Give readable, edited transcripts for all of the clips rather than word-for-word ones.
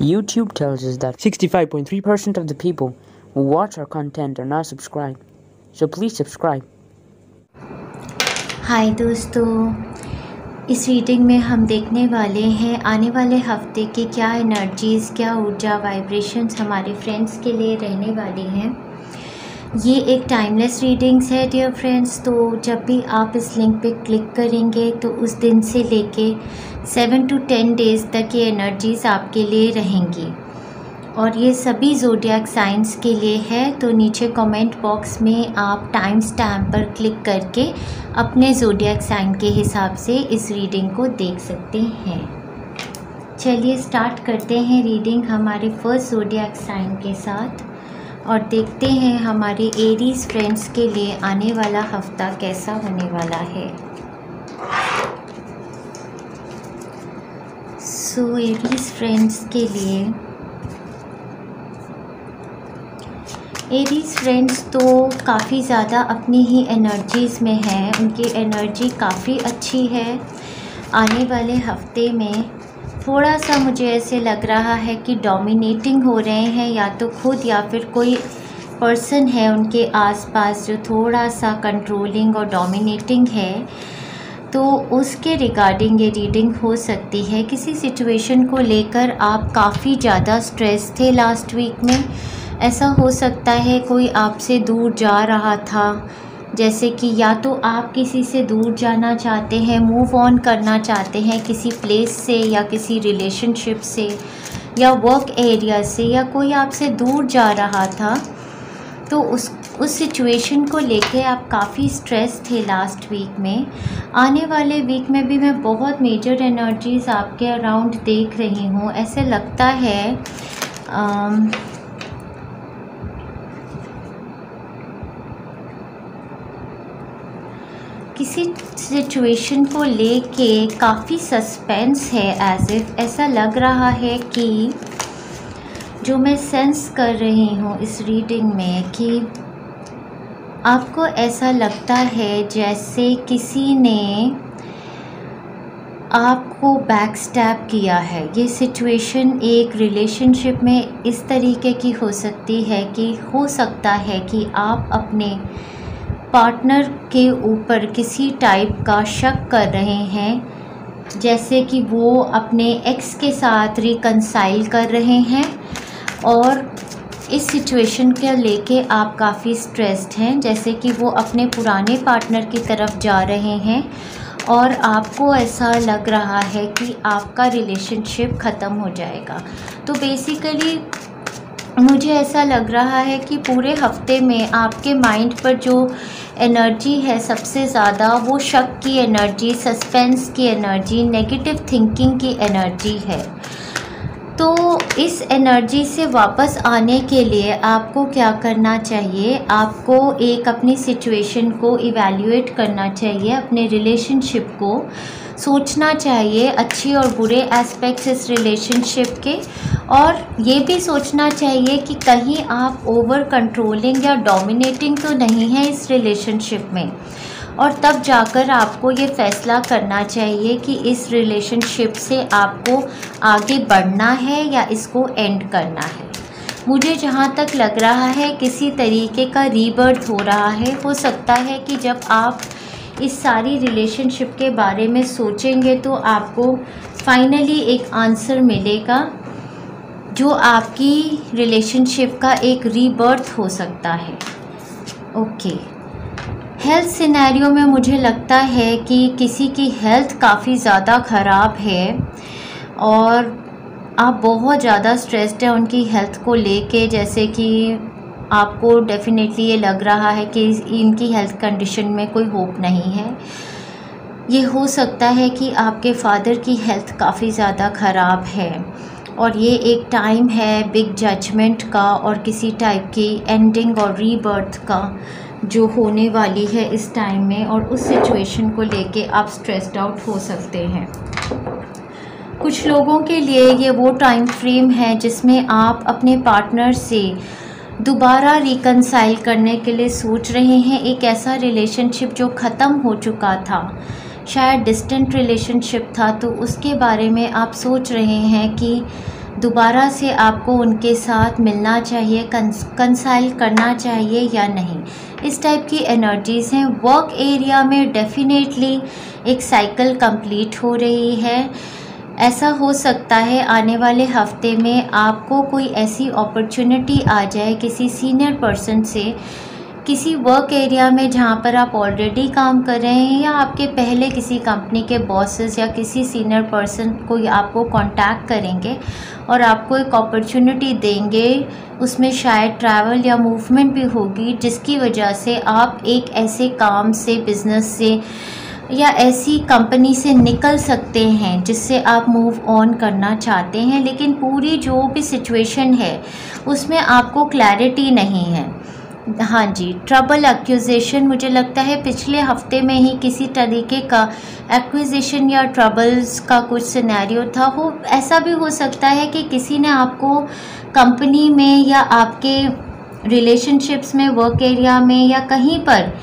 YouTube tells us that 65.3% of the people who watch our content are not subscribed. So please subscribe. हाय दोस्तों, इस reading में हम देखने वाले हैं आने वाले हफ्ते की क्या एनर्जीज़, क्या ऊर्जा, वाइब्रेशंस हमारे फ्रेंड्स के लिए रहने वाली हैं। ये एक टाइमलेस रीडिंग्स है डियर फ्रेंड्स। तो जब भी आप इस लिंक पे क्लिक करेंगे तो उस दिन से लेके 7 to 10 डेज़ तक ये एनर्जीज़ आपके लिए रहेंगी और ये सभी ज़ोडिएक साइंस के लिए है। तो नीचे कमेंट बॉक्स में आप टाइम स्टैम्प पर क्लिक करके अपने ज़ोडिएक साइन के हिसाब से इस रीडिंग को देख सकते हैं। चलिए स्टार्ट करते हैं रीडिंग हमारे फर्स्ट ज़ोडिएक साइन के साथ और देखते हैं हमारे एरीज़ फ्रेंड्स के लिए आने वाला हफ्ता कैसा होने वाला है। सो एरीज़ फ्रेंड्स के लिए, एरीज़ फ्रेंड्स तो काफ़ी ज़्यादा अपनी ही एनर्जीज़ में हैं। उनकी एनर्जी काफ़ी अच्छी है। आने वाले हफ्ते में थोड़ा सा मुझे ऐसे लग रहा है कि डोमिनेटिंग हो रहे हैं, या तो खुद या फिर कोई पर्सन है उनके आसपास जो थोड़ा सा कंट्रोलिंग और डोमिनेटिंग है। तो उसके रिगार्डिंग ये रीडिंग हो सकती है। किसी सिचुएशन को लेकर आप काफ़ी ज़्यादा स्ट्रेस थे लास्ट वीक में। ऐसा हो सकता है कोई आपसे दूर जा रहा था, जैसे कि या तो आप किसी से दूर जाना चाहते हैं, मूव ऑन करना चाहते हैं किसी प्लेस से या किसी रिलेशनशिप से या वर्क एरिया से, या कोई आपसे दूर जा रहा था। तो उस सिचुएशन को लेके आप काफ़ी स्ट्रेस थे लास्ट वीक में। आने वाले वीक में भी मैं बहुत मेजर एनर्जीज़ आपके अराउंड देख रही हूँ। ऐसे लगता है किसी सिचुएशन को लेके काफ़ी सस्पेंस है। एज इफ ऐसा लग रहा है कि जो मैं सेंस कर रही हूँ इस रीडिंग में कि आपको ऐसा लगता है जैसे किसी ने आपको बैक स्टैब किया है। ये सिचुएशन एक रिलेशनशिप में इस तरीके की हो सकती है कि हो सकता है कि आप अपने पार्टनर के ऊपर किसी टाइप का शक कर रहे हैं, जैसे कि वो अपने एक्स के साथ रिकंसाइल कर रहे हैं और इस सिचुएशन के लेके आप काफ़ी स्ट्रेस्ड हैं, जैसे कि वो अपने पुराने पार्टनर की तरफ जा रहे हैं और आपको ऐसा लग रहा है कि आपका रिलेशनशिप ख़त्म हो जाएगा। तो बेसिकली मुझे ऐसा लग रहा है कि पूरे हफ्ते में आपके माइंड पर जो एनर्जी है सबसे ज़्यादा वो शक की एनर्जी, सस्पेंस की एनर्जी, नेगेटिव थिंकिंग की एनर्जी है। तो इस एनर्जी से वापस आने के लिए आपको क्या करना चाहिए? आपको एक अपनी सिचुएशन को इवैल्यूएट करना चाहिए, अपने रिलेशनशिप को सोचना चाहिए, अच्छे और बुरे एस्पेक्ट्स इस रिलेशनशिप के, और ये भी सोचना चाहिए कि कहीं आप ओवर कंट्रोलिंग या डोमिनेटिंग तो नहीं है इस रिलेशनशिप में। और तब जाकर आपको ये फ़ैसला करना चाहिए कि इस रिलेशनशिप से आपको आगे बढ़ना है या इसको एंड करना है। मुझे जहाँ तक लग रहा है किसी तरीके का रीबर्थ हो रहा है। हो सकता है कि जब आप इस सारी रिलेशनशिप के बारे में सोचेंगे तो आपको फाइनली एक आंसर मिलेगा जो आपकी रिलेशनशिप का एक रीबर्थ हो सकता है। ओके, हेल्थ सिनेरियो में मुझे लगता है कि किसी की हेल्थ काफ़ी ज़्यादा ख़राब है और आप बहुत ज़्यादा स्ट्रेस्ड हैं उनकी हेल्थ को लेके, जैसे कि आपको डेफिनेटली ये लग रहा है कि इनकी हेल्थ कंडीशन में कोई होप नहीं है। ये हो सकता है कि आपके फादर की हेल्थ काफ़ी ज़्यादा ख़राब है और ये एक टाइम है बिग जजमेंट का और किसी टाइप की एंडिंग और रीबर्थ का जो होने वाली है इस टाइम में, और उस सिचुएशन को लेके आप स्ट्रेस्ड आउट हो सकते हैं। कुछ लोगों के लिए ये वो टाइम फ्रेम है जिसमें आप अपने पार्टनर से दोबारा रिकंसाइल करने के लिए सोच रहे हैं। एक ऐसा रिलेशनशिप जो ख़त्म हो चुका था, शायद डिस्टेंट रिलेशनशिप था, तो उसके बारे में आप सोच रहे हैं कि दोबारा से आपको उनके साथ मिलना चाहिए, कंसल्ट करना चाहिए या नहीं। इस टाइप की एनर्जीज़ हैं। वर्क एरिया में डेफिनेटली एक साइकिल कंप्लीट हो रही है। ऐसा हो सकता है आने वाले हफ्ते में आपको कोई ऐसी अपॉर्चुनिटी आ जाए किसी सीनियर पर्सन से, किसी वर्क एरिया में जहाँ पर आप ऑलरेडी काम कर रहे हैं, या आपके पहले किसी कंपनी के बॉसेस या किसी सीनियर पर्सन कोई आपको कांटेक्ट करेंगे और आपको एक अपॉर्चुनिटी देंगे। उसमें शायद ट्रैवल या मूवमेंट भी होगी, जिसकी वजह से आप एक ऐसे काम से, बिज़नेस से या ऐसी कंपनी से निकल सकते हैं जिससे आप मूव ऑन करना चाहते हैं। लेकिन पूरी जो भी सिचुएशन है उसमें आपको क्लैरिटी नहीं है। हाँ जी, ट्रबल एक्विजिशन, मुझे लगता है पिछले हफ्ते में ही किसी तरीके का एक्विजिशन या ट्रबल्स का कुछ सिनेरियो था। हो ऐसा भी हो सकता है कि किसी ने आपको कंपनी में या आपके रिलेशनशिप्स में, वर्क एरिया में या कहीं पर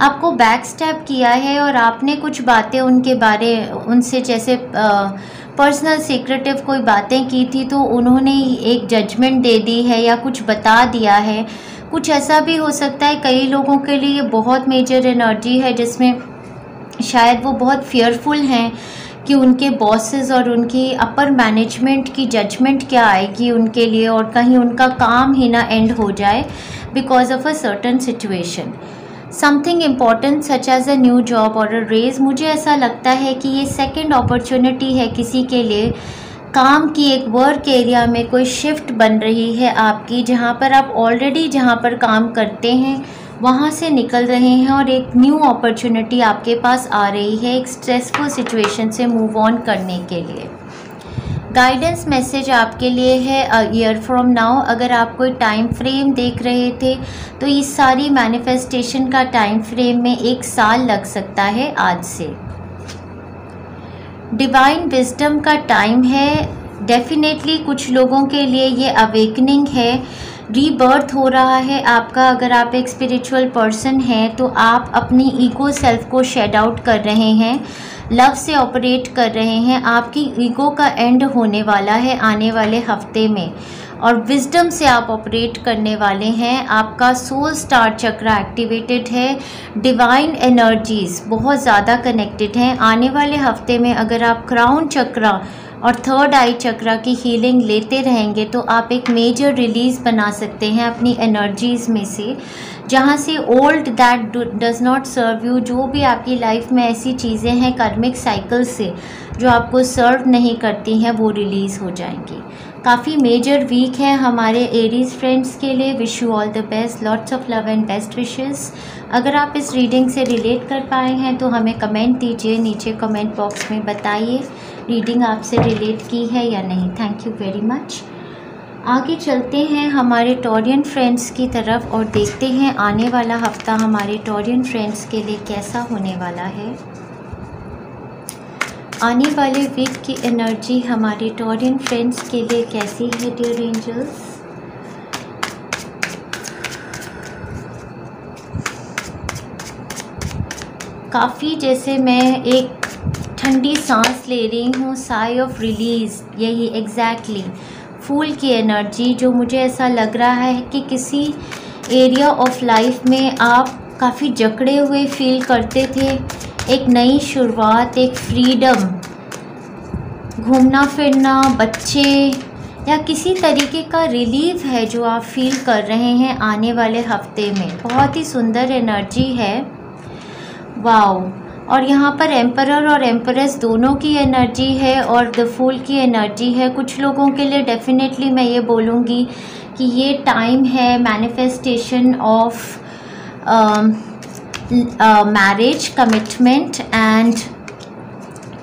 आपको बैक स्टेप किया है और आपने कुछ बातें उनसे जैसे पर्सनल सीक्रेटिव कोई बातें की थी तो उन्होंने एक जजमेंट दे दी है या कुछ बता दिया है। कुछ ऐसा भी हो सकता है। कई लोगों के लिए ये बहुत मेजर एनर्जी है जिसमें शायद वो बहुत फियरफुल हैं कि उनके बॉसेस और उनकी अपर मैनेजमेंट की जजमेंट क्या आएगी उनके लिए, और कहीं उनका काम ही ना एंड हो जाए because of a certain situation. Something important such as a new job और अ रेज। मुझे ऐसा लगता है कि ये सेकेंड अपॉर्चुनिटी है किसी के लिए। काम की एक वर्क एरिया में कोई शिफ्ट बन रही है आपकी, जहाँ पर आप ऑलरेडी जहाँ पर काम करते हैं वहाँ से निकल रहे हैं और एक न्यू अपॉर्चुनिटी आपके पास आ रही है एक स्ट्रेसफुल सिचुएशन से मूव ऑन करने के लिए। गाइडेंस मैसेज आपके लिए है अ ईयर फ्रॉम नाउ। अगर आप कोई टाइम फ्रेम देख रहे थे तो इस सारी मैनिफेस्टेशन का टाइम फ्रेम में 1 साल लग सकता है आज से। डिवाइन विजडम का टाइम है। डेफिनेटली कुछ लोगों के लिए ये अवेकनिंग है, रीबर्थ हो रहा है आपका। अगर आप एक स्पिरिचुअल पर्सन हैं तो आप अपनी ईगो सेल्फ को शेड आउट कर रहे हैं, लव से ऑपरेट कर रहे हैं। आपकी ईगो का एंड होने वाला है आने वाले हफ्ते में और विजडम से आप ऑपरेट करने वाले हैं। आपका सोल स्टार चक्रा एक्टिवेटेड है। डिवाइन एनर्जीज बहुत ज़्यादा कनेक्टेड हैं। आने वाले हफ्ते में अगर आप क्राउन चक्रा और थर्ड आई चक्रा की हीलिंग लेते रहेंगे तो आप एक मेजर रिलीज़ बना सकते हैं अपनी एनर्जीज़ में से, जहाँ से old that does not serve you, जो भी आपकी लाइफ में ऐसी चीज़ें हैं कार्मिक साइकिल से जो आपको सर्व नहीं करती हैं वो रिलीज़ हो जाएंगी। काफ़ी मेजर वीक है हमारे एरीज फ्रेंड्स के लिए। Wish you all the best, lots of love and best wishes. अगर आप इस रीडिंग से रिलेट कर पाए हैं तो हमें कमेंट दीजिए, नीचे कमेंट बॉक्स में बताइए रीडिंग आपसे रिलेट की है या नहीं। Thank you very much. आगे चलते हैं हमारे टॉरियन फ्रेंड्स की तरफ और देखते हैं आने वाला हफ्ता हमारे टॉरियन फ्रेंड्स के लिए कैसा होने वाला है। आने वाले वीक की एनर्जी हमारे टॉरियन फ्रेंड्स के लिए कैसी है डियर एंजल्स। काफ़ी जैसे मैं एक ठंडी सांस ले रही हूँ, साई ऑफ रिलीज़, यही एग्जैक्टली फूल की एनर्जी, जो मुझे ऐसा लग रहा है कि किसी एरिया ऑफ लाइफ में आप काफ़ी जकड़े हुए फील करते थे। एक नई शुरुआत, एक फ्रीडम, घूमना फिरना, बच्चे या किसी तरीके का रिलीफ है जो आप फील कर रहे हैं आने वाले हफ्ते में। बहुत ही सुंदर एनर्जी है, वाओ। और यहाँ पर एम्परर और एम्परेस दोनों की एनर्जी है और द फूल की एनर्जी है। कुछ लोगों के लिए डेफिनेटली मैं ये बोलूँगी कि ये टाइम है manifestation of marriage, commitment and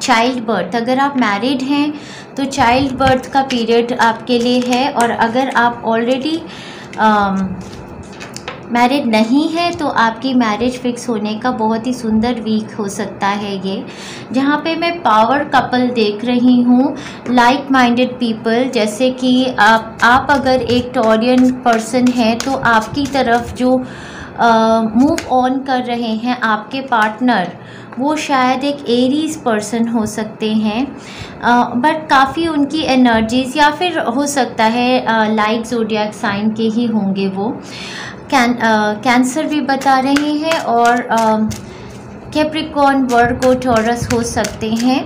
child birth. अगर आप मैरिड हैं तो चाइल्ड बर्थ का पीरियड आपके लिए है, और अगर आप ऑलरेडी मैरिड नहीं है तो आपकी मैरिज फिक्स होने का बहुत ही सुंदर वीक हो सकता है ये, जहाँ पे मैं पावर कपल देख रही हूँ, लाइक माइंडेड पीपल। जैसे कि आप अगर एक टॉरियन पर्सन हैं तो आपकी तरफ जो मूव ऑन कर रहे हैं आपके पार्टनर, वो शायद एक एरीज पर्सन हो सकते हैं, बट काफ़ी उनकी एनर्जीज़, या फिर हो सकता है लाइक ज़ोडिएक साइन के ही होंगे वो। कैंसर भी बता रहे हैं, और कैप्रिकॉर्न, वर्गो, टॉरस हो सकते हैं।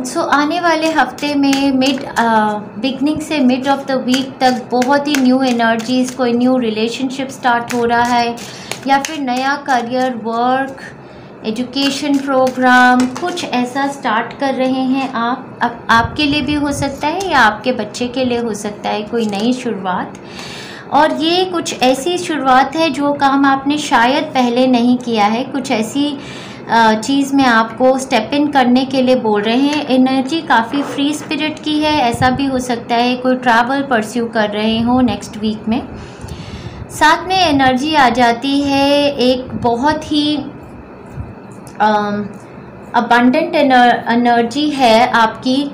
सो आने वाले हफ्ते में बिगनिंग से मिड ऑफ द वीक तक बहुत ही न्यू एनर्जीज़, कोई न्यू रिलेशनशिप स्टार्ट हो रहा है, या फिर नया करियर, वर्क, एजुकेशन प्रोग्राम, कुछ ऐसा स्टार्ट कर रहे हैं आप। आपके लिए भी हो सकता है या आपके बच्चे के लिए हो सकता है कोई नई शुरुआत। और ये कुछ ऐसी शुरुआत है जो काम आपने शायद पहले नहीं किया है, कुछ ऐसी चीज़ में आपको स्टेप इन करने के लिए बोल रहे हैं। एनर्जी काफ़ी फ्री स्पिरिट की है। ऐसा भी हो सकता है कोई ट्रैवल परस्यू कर रहे हो नेक्स्ट वीक में। साथ में एनर्जी आ जाती है एक बहुत ही अबंडेंट एनर्जी है आपकी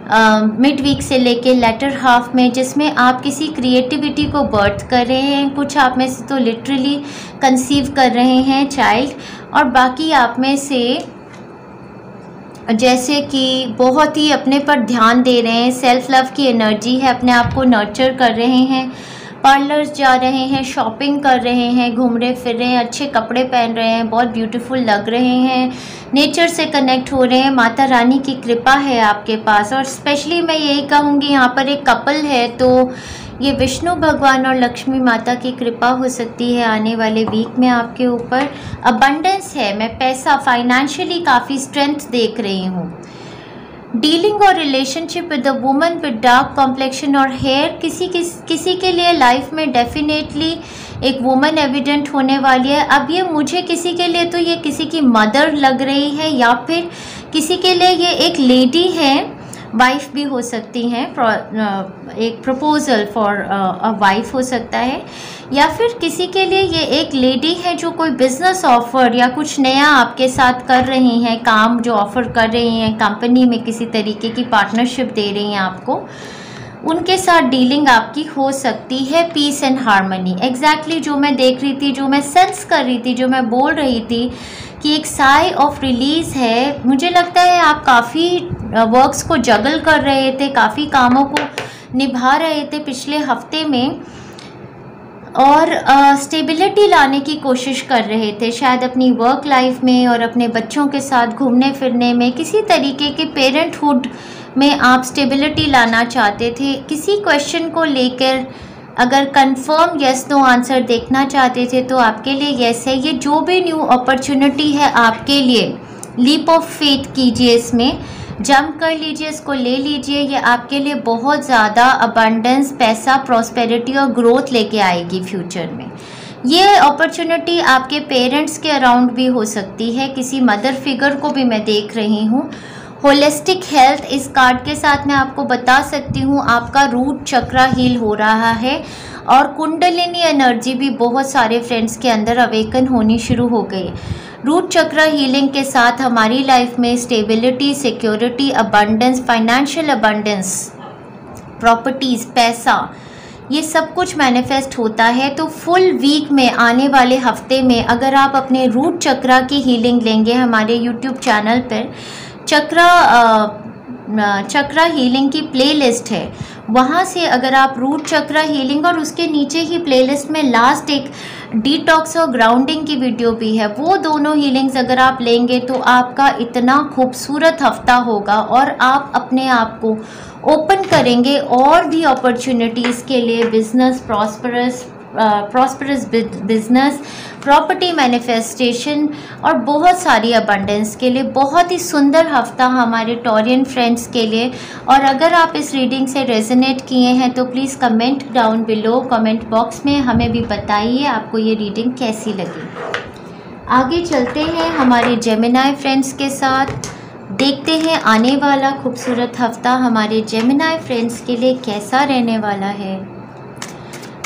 मिड वीक से लेके लेटर हाफ में, जिसमें आप किसी क्रिएटिविटी को बर्थ कर रहे हैं। कुछ आप में से तो लिटरली कंसीव कर रहे हैं चाइल्ड, और बाकी आप में से जैसे कि बहुत ही अपने पर ध्यान दे रहे हैं, सेल्फ लव की एनर्जी है, अपने आप को नर्चर कर रहे हैं, पार्लर्स जा रहे हैं, शॉपिंग कर रहे हैं, घूम रहे फिर रहे हैं, अच्छे कपड़े पहन रहे हैं, बहुत ब्यूटीफुल लग रहे हैं, नेचर से कनेक्ट हो रहे हैं, माता रानी की कृपा है आपके पास। और स्पेशली मैं यही कहूँगी, यहाँ पर एक कपल है तो ये विष्णु भगवान और लक्ष्मी माता की कृपा हो सकती है आने वाले वीक में आपके ऊपर। अबंडेंस है, मैं पैसा, फाइनेंशियली काफ़ी स्ट्रेंथ देख रही हूँ। डीलिंग और relationship with a woman with dark complexion और हेयर, किसी के लिए लाइफ में डेफिनेटली एक वुमन एविडेंट होने वाली है। अब ये मुझे किसी के लिए तो ये किसी की मदर लग रही है, या फिर किसी के लिए ये एक लेडी है, वाइफ भी हो सकती हैं, एक प्रपोजल फॉर अ वाइफ हो सकता है, या फिर किसी के लिए ये एक लेडी है जो कोई बिजनेस ऑफर या कुछ नया आपके साथ कर रही हैं, काम जो ऑफर कर रही हैं, कंपनी में किसी तरीके की पार्टनरशिप दे रही हैं आपको, उनके साथ डीलिंग आपकी हो सकती है। पीस एंड हार्मनी, एग्जैक्टली जो मैं देख रही थी, जो मैं सेंस कर रही थी, जो मैं बोल रही थी कि एक साई ऑफ रिलीज़ है। मुझे लगता है आप काफ़ी वर्क्स को जगल कर रहे थे, काफ़ी कामों को निभा रहे थे पिछले हफ्ते में, और स्टेबिलिटी लाने की कोशिश कर रहे थे शायद अपनी वर्क लाइफ में, और अपने बच्चों के साथ घूमने फिरने में, किसी तरीके के पेरेंटहुड में आप स्टेबिलिटी लाना चाहते थे। किसी क्वेश्चन को लेकर अगर कंफर्म यस नो आंसर देखना चाहते थे तो आपके लिए यस है। ये जो भी न्यू अपॉर्चुनिटी है आपके लिए, लीप ऑफ फेथ कीजिए, इसमें जंप कर लीजिए, इसको ले लीजिए। ये आपके लिए बहुत ज़्यादा अबंडेंस, पैसा, प्रॉस्पेरिटी और ग्रोथ लेके आएगी फ्यूचर में। ये अपॉर्चुनिटी आपके पेरेंट्स के अराउंड भी हो सकती है, किसी मदर फिगर को भी मैं देख रही हूँ। होलिस्टिक हेल्थ, इस कार्ड के साथ मैं आपको बता सकती हूँ आपका रूट चक्रा हील हो रहा है, और कुंडलिनी एनर्जी भी बहुत सारे फ्रेंड्स के अंदर अवेकन होनी शुरू हो गई। रूट चक्रा हीलिंग के साथ हमारी लाइफ में stability, security, abundance, financial abundance, properties, पैसा, ये सब कुछ मैनिफेस्ट होता है। तो फुल वीक में, आने वाले हफ्ते में, अगर आप अपने रूट चक्रा की हीलिंग लेंगे हमारे यूट्यूब चैनल पर, चक्रा हीलिंग की प्लेलिस्ट है, वहाँ से अगर आप रूट चक्रा हीलिंग, और उसके नीचे ही प्लेलिस्ट में लास्ट एक डिटॉक्स और ग्राउंडिंग की वीडियो भी है, वो दोनों हीलिंग्स अगर आप लेंगे तो आपका इतना खूबसूरत हफ्ता होगा, और आप अपने आप को ओपन करेंगे और भी अपॉर्चुनिटीज़ के लिए, business, prosperous business, property manifestation और बहुत सारी अबंडेंस के लिए। बहुत ही सुंदर हफ्ता हमारे टॉरियन फ्रेंड्स के लिए। और अगर आप इस रीडिंग से रेजोनेट किए हैं तो please comment down below, comment box में हमें भी बताइए आपको ये रीडिंग कैसी लगी। आगे चलते हैं हमारे जेमिनाई फ्रेंड्स के साथ, देखते हैं आने वाला खूबसूरत हफ्ता हमारे जेमिनाई फ्रेंड्स के लिए कैसा रहने वाला है।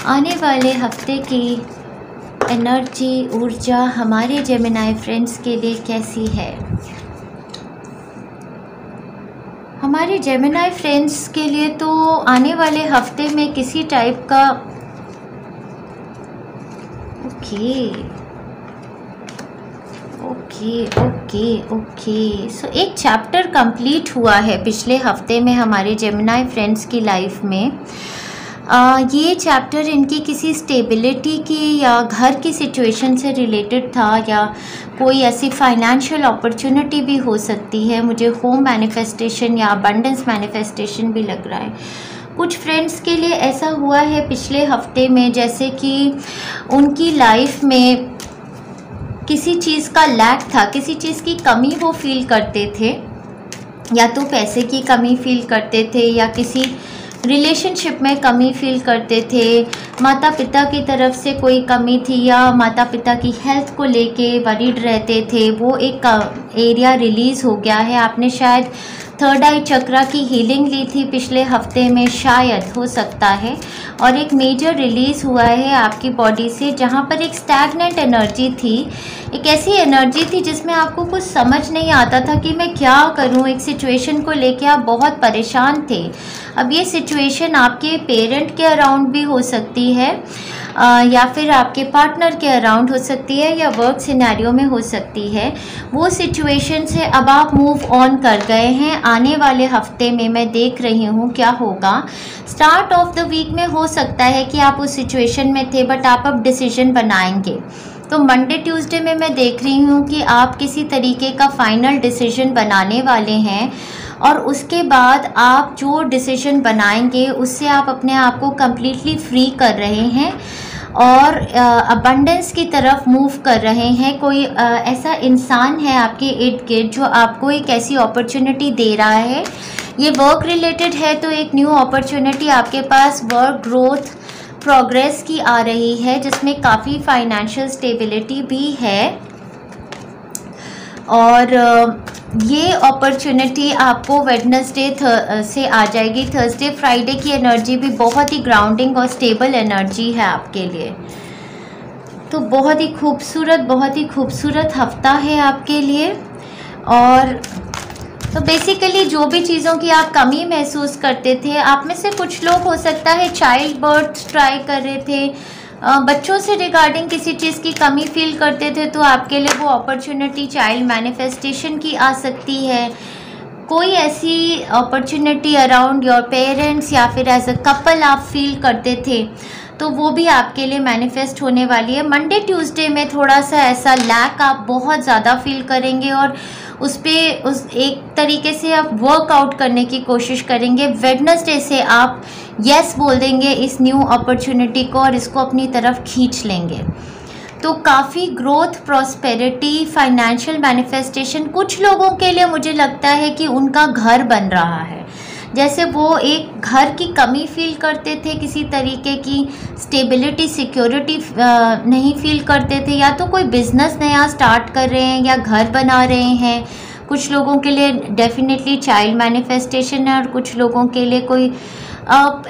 आने वाले हफ्ते की एनर्जी, ऊर्जा हमारे जेमिनाई फ्रेंड्स के लिए कैसी है। हमारे जेमिनाई फ्रेंड्स के लिए तो आने वाले हफ्ते में किसी टाइप का ओके। सो एक चैप्टर कंप्लीट हुआ है पिछले हफ्ते में हमारे जेमिनी फ्रेंड्स की लाइफ में। ये चैप्टर इनकी किसी स्टेबिलिटी की या घर की सिचुएशन से रिलेटेड था, या कोई ऐसी फाइनेंशियल अपॉर्चुनिटी भी हो सकती है। मुझे होम मैनिफेस्टेशन या अबंडेंस मैनिफेस्टेशन भी लग रहा है। कुछ फ्रेंड्स के लिए ऐसा हुआ है पिछले हफ्ते में, जैसे कि उनकी लाइफ में किसी चीज़ का लैक था, किसी चीज़ की कमी वो फील करते थे, या तो पैसे की कमी फील करते थे, या किसी रिलेशनशिप में कमी फील करते थे, माता पिता की तरफ से कोई कमी थी, या माता पिता की हेल्थ को लेके वरीड रहते थे। वो एक एरिया रिलीज़ हो गया है। आपने शायद थर्ड आई चक्रा की हीलिंग ली थी पिछले हफ्ते में, शायद, हो सकता है, और एक मेजर रिलीज़ हुआ है आपकी बॉडी से, जहाँ पर एक स्टैगनेंट एनर्जी थी, एक ऐसी एनर्जी थी जिसमें आपको कुछ समझ नहीं आता था कि मैं क्या करूं। एक सिचुएशन को लेके आप बहुत परेशान थे। अब ये सिचुएशन आपके पेरेंट के अराउंड भी हो सकती है, या फिर आपके पार्टनर के अराउंड हो सकती है, या वर्क सिनेरियो में हो सकती है। वो सिचुएशन से अब आप मूव ऑन कर गए हैं। आने वाले हफ्ते में मैं देख रही हूँ क्या होगा। स्टार्ट ऑफ द वीक में हो सकता है कि आप उस सिचुएशन में थे, बट आप अब डिसीजन बनाएंगे। तो मंडे ट्यूसडे में मैं देख रही हूँ कि आप किसी तरीके का फाइनल डिसीजन बनाने वाले हैं, और उसके बाद आप जो डिसीजन बनाएंगे उससे आप अपने आप को कम्प्लीटली फ्री कर रहे हैं और अबंडेंस की तरफ मूव कर रहे हैं। कोई ऐसा इंसान है आपके इर्द गिर्द जो आपको एक ऐसी अपॉर्चुनिटी दे रहा है। ये वर्क रिलेटेड है, तो एक न्यू अपॉर्चुनिटी आपके पास वर्क ग्रोथ प्रोग्रेस की आ रही है, जिसमें काफ़ी फाइनेंशियल स्टेबिलिटी भी है। और ये अपॉर्चुनिटी आपको वेडनेसडे से आ जाएगी। थर्सडे फ्राइडे की एनर्जी भी बहुत ही ग्राउंडिंग और स्टेबल एनर्जी है आपके लिए। तो बहुत ही खूबसूरत हफ्ता है आपके लिए। और तो बेसिकली जो भी चीज़ों की आप कमी महसूस करते थे, आप में से कुछ लोग हो सकता है चाइल्ड बर्थ ट्राई कर रहे थे, बच्चों से रिगार्डिंग किसी चीज़ की कमी फील करते थे, तो आपके लिए वो अपॉर्चुनिटी चाइल्ड मैनिफेस्टेशन की आ सकती है। कोई ऐसी अपॉर्चुनिटी अराउंड योर पेरेंट्स या फिर एज अ कपल आप फील करते थे, तो वो भी आपके लिए मैनिफेस्ट होने वाली है। मंडे ट्यूसडे में थोड़ा सा ऐसा लैक आप बहुत ज़्यादा फील करेंगे और उस एक तरीके से आप वर्कआउट करने की कोशिश करेंगे। वेडनेसडे से आप यस बोल देंगे इस न्यू अपॉर्चुनिटी को और इसको अपनी तरफ खींच लेंगे। तो काफ़ी ग्रोथ, प्रॉस्पेरिटी, फाइनेंशियल मैनिफेस्टेशन। कुछ लोगों के लिए मुझे लगता है कि उनका घर बन रहा है, जैसे वो एक घर की कमी फील करते थे, किसी तरीके की स्टेबिलिटी, सिक्योरिटी नहीं फील करते थे, या तो कोई बिज़नेस नया स्टार्ट कर रहे हैं या घर बना रहे हैं। कुछ लोगों के लिए डेफिनेटली चाइल्ड मैनिफेस्टेशन है, और कुछ लोगों के लिए कोई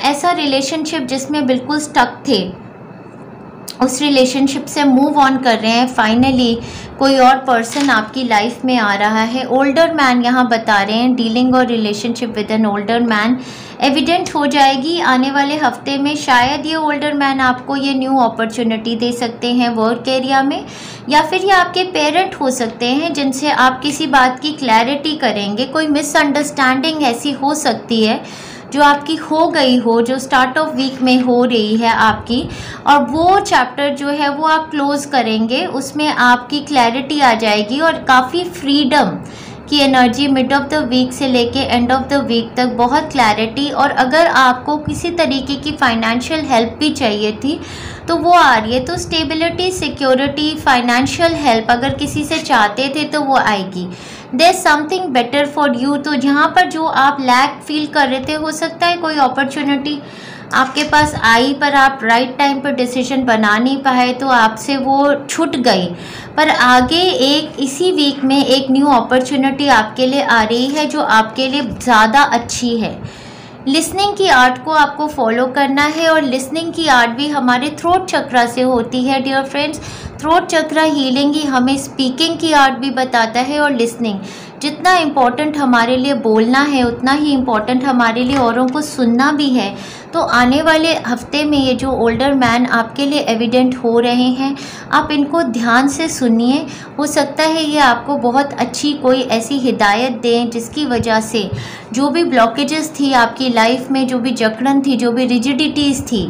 ऐसा रिलेशनशिप जिसमें बिल्कुल स्टक थे, उस रिलेशनशिप से मूव ऑन कर रहे हैं। फाइनली कोई और पर्सन आपकी लाइफ में आ रहा है। ओल्डर मैन यहाँ बता रहे हैं, डीलिंग और relationship with an older man evident हो जाएगी आने वाले हफ्ते में। शायद ये ओल्डर मैन आपको ये न्यू अपॉर्चुनिटी दे सकते हैं वर्क एरिया में, या फिर ये आपके पेरेंट हो सकते हैं जिनसे आप किसी बात की क्लैरिटी करेंगे। कोई मिसअंडरस्टैंडिंग ऐसी हो सकती है जो आपकी हो गई हो, जो स्टार्ट ऑफ वीक में हो रही है आपकी, और वो चैप्टर जो है वो आप क्लोज करेंगे, उसमें आपकी क्लैरिटी आ जाएगी और काफ़ी फ्रीडम की energy mid of the week से लेके एंड ऑफ द वीक तक, बहुत क्लैरिटी। और अगर आपको किसी तरीके की फाइनेंशियल हेल्प भी चाहिए थी तो वो आ रही है। तो स्टेबिलिटी, सिक्योरिटी, फाइनेंशियल हेल्प अगर किसी से चाहते थे तो वो आएगी। There something better for you. तो जहाँ पर जो आप लैक फील कर रहे थे, हो सकता है कोई अपॉर्चुनिटी आपके पास आई पर आप राइट टाइम पर डिसीजन बना नहीं पाए, तो आपसे वो छूट गई। पर आगे एक इसी वीक में एक न्यू अपॉर्चुनिटी आपके लिए आ रही है जो आपके लिए ज़्यादा अच्छी है। लिसनिंग की आर्ट को आपको फॉलो करना है, और लिसनिंग की आर्ट भी हमारे थ्रोट चक्रा से होती है डियर फ्रेंड्स। थ्रोट चक्रा हीलिंग ही हमें स्पीकिंग की आर्ट भी बताता है, और लिसनिंग जितना इम्पॉर्टेंट हमारे लिए बोलना है उतना ही इम्पॉर्टेंट हमारे लिए औरों को सुनना भी है। तो आने वाले हफ्ते में ये जो ओल्डर मैन आपके लिए एविडेंट हो रहे हैं, आप इनको ध्यान से सुनिए। हो सकता है ये आपको बहुत अच्छी कोई ऐसी हिदायत दें जिसकी वजह से जो भी ब्लॉकेजेस थी आपकी लाइफ में, जो भी जकड़न थी, जो भी रिजिडिटीज़ थी,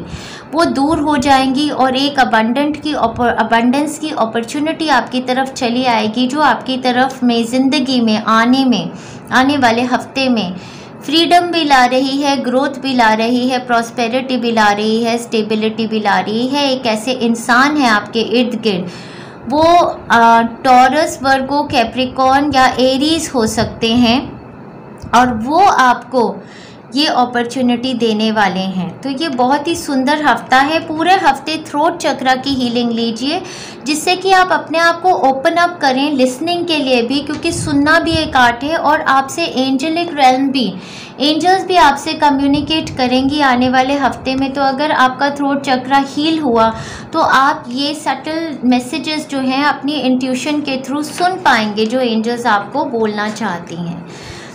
वो दूर हो जाएंगी और एक अबंडेंस की अपॉर्चुनिटी आपकी तरफ चली आएगी, जो आपकी तरफ में ज़िंदगी में आने वाले हफ्ते में फ्रीडम भी ला रही है, ग्रोथ भी ला रही है, प्रॉस्पेरिटी भी ला रही है, स्टेबिलिटी भी ला रही है। एक ऐसे इंसान है आपके इर्द गिर्द, वो टॉरस, वर्गो, कैप्रिकॉर्न या एरीज हो सकते हैं, और वो आपको ये अपॉर्चुनिटी देने वाले हैं। तो ये बहुत ही सुंदर हफ्ता है। पूरे हफ्ते थ्रोट चक्रा की हीलिंग लीजिए, जिससे कि आप अपने आप को ओपन अप करें लिसनिंग के लिए भी, क्योंकि सुनना भी एक आर्ट है। और आपसे एंजेलिक रेल्म भी, एंजल्स भी आपसे कम्युनिकेट करेंगी आने वाले हफ्ते में। तो अगर आपका थ्रोट चक्रा हील हुआ तो आप ये सटल मैसेजेस जो हैं अपनी इंट्यूशन के थ्रू सुन पाएंगे, जो एंजल्स आपको बोलना चाहती हैं।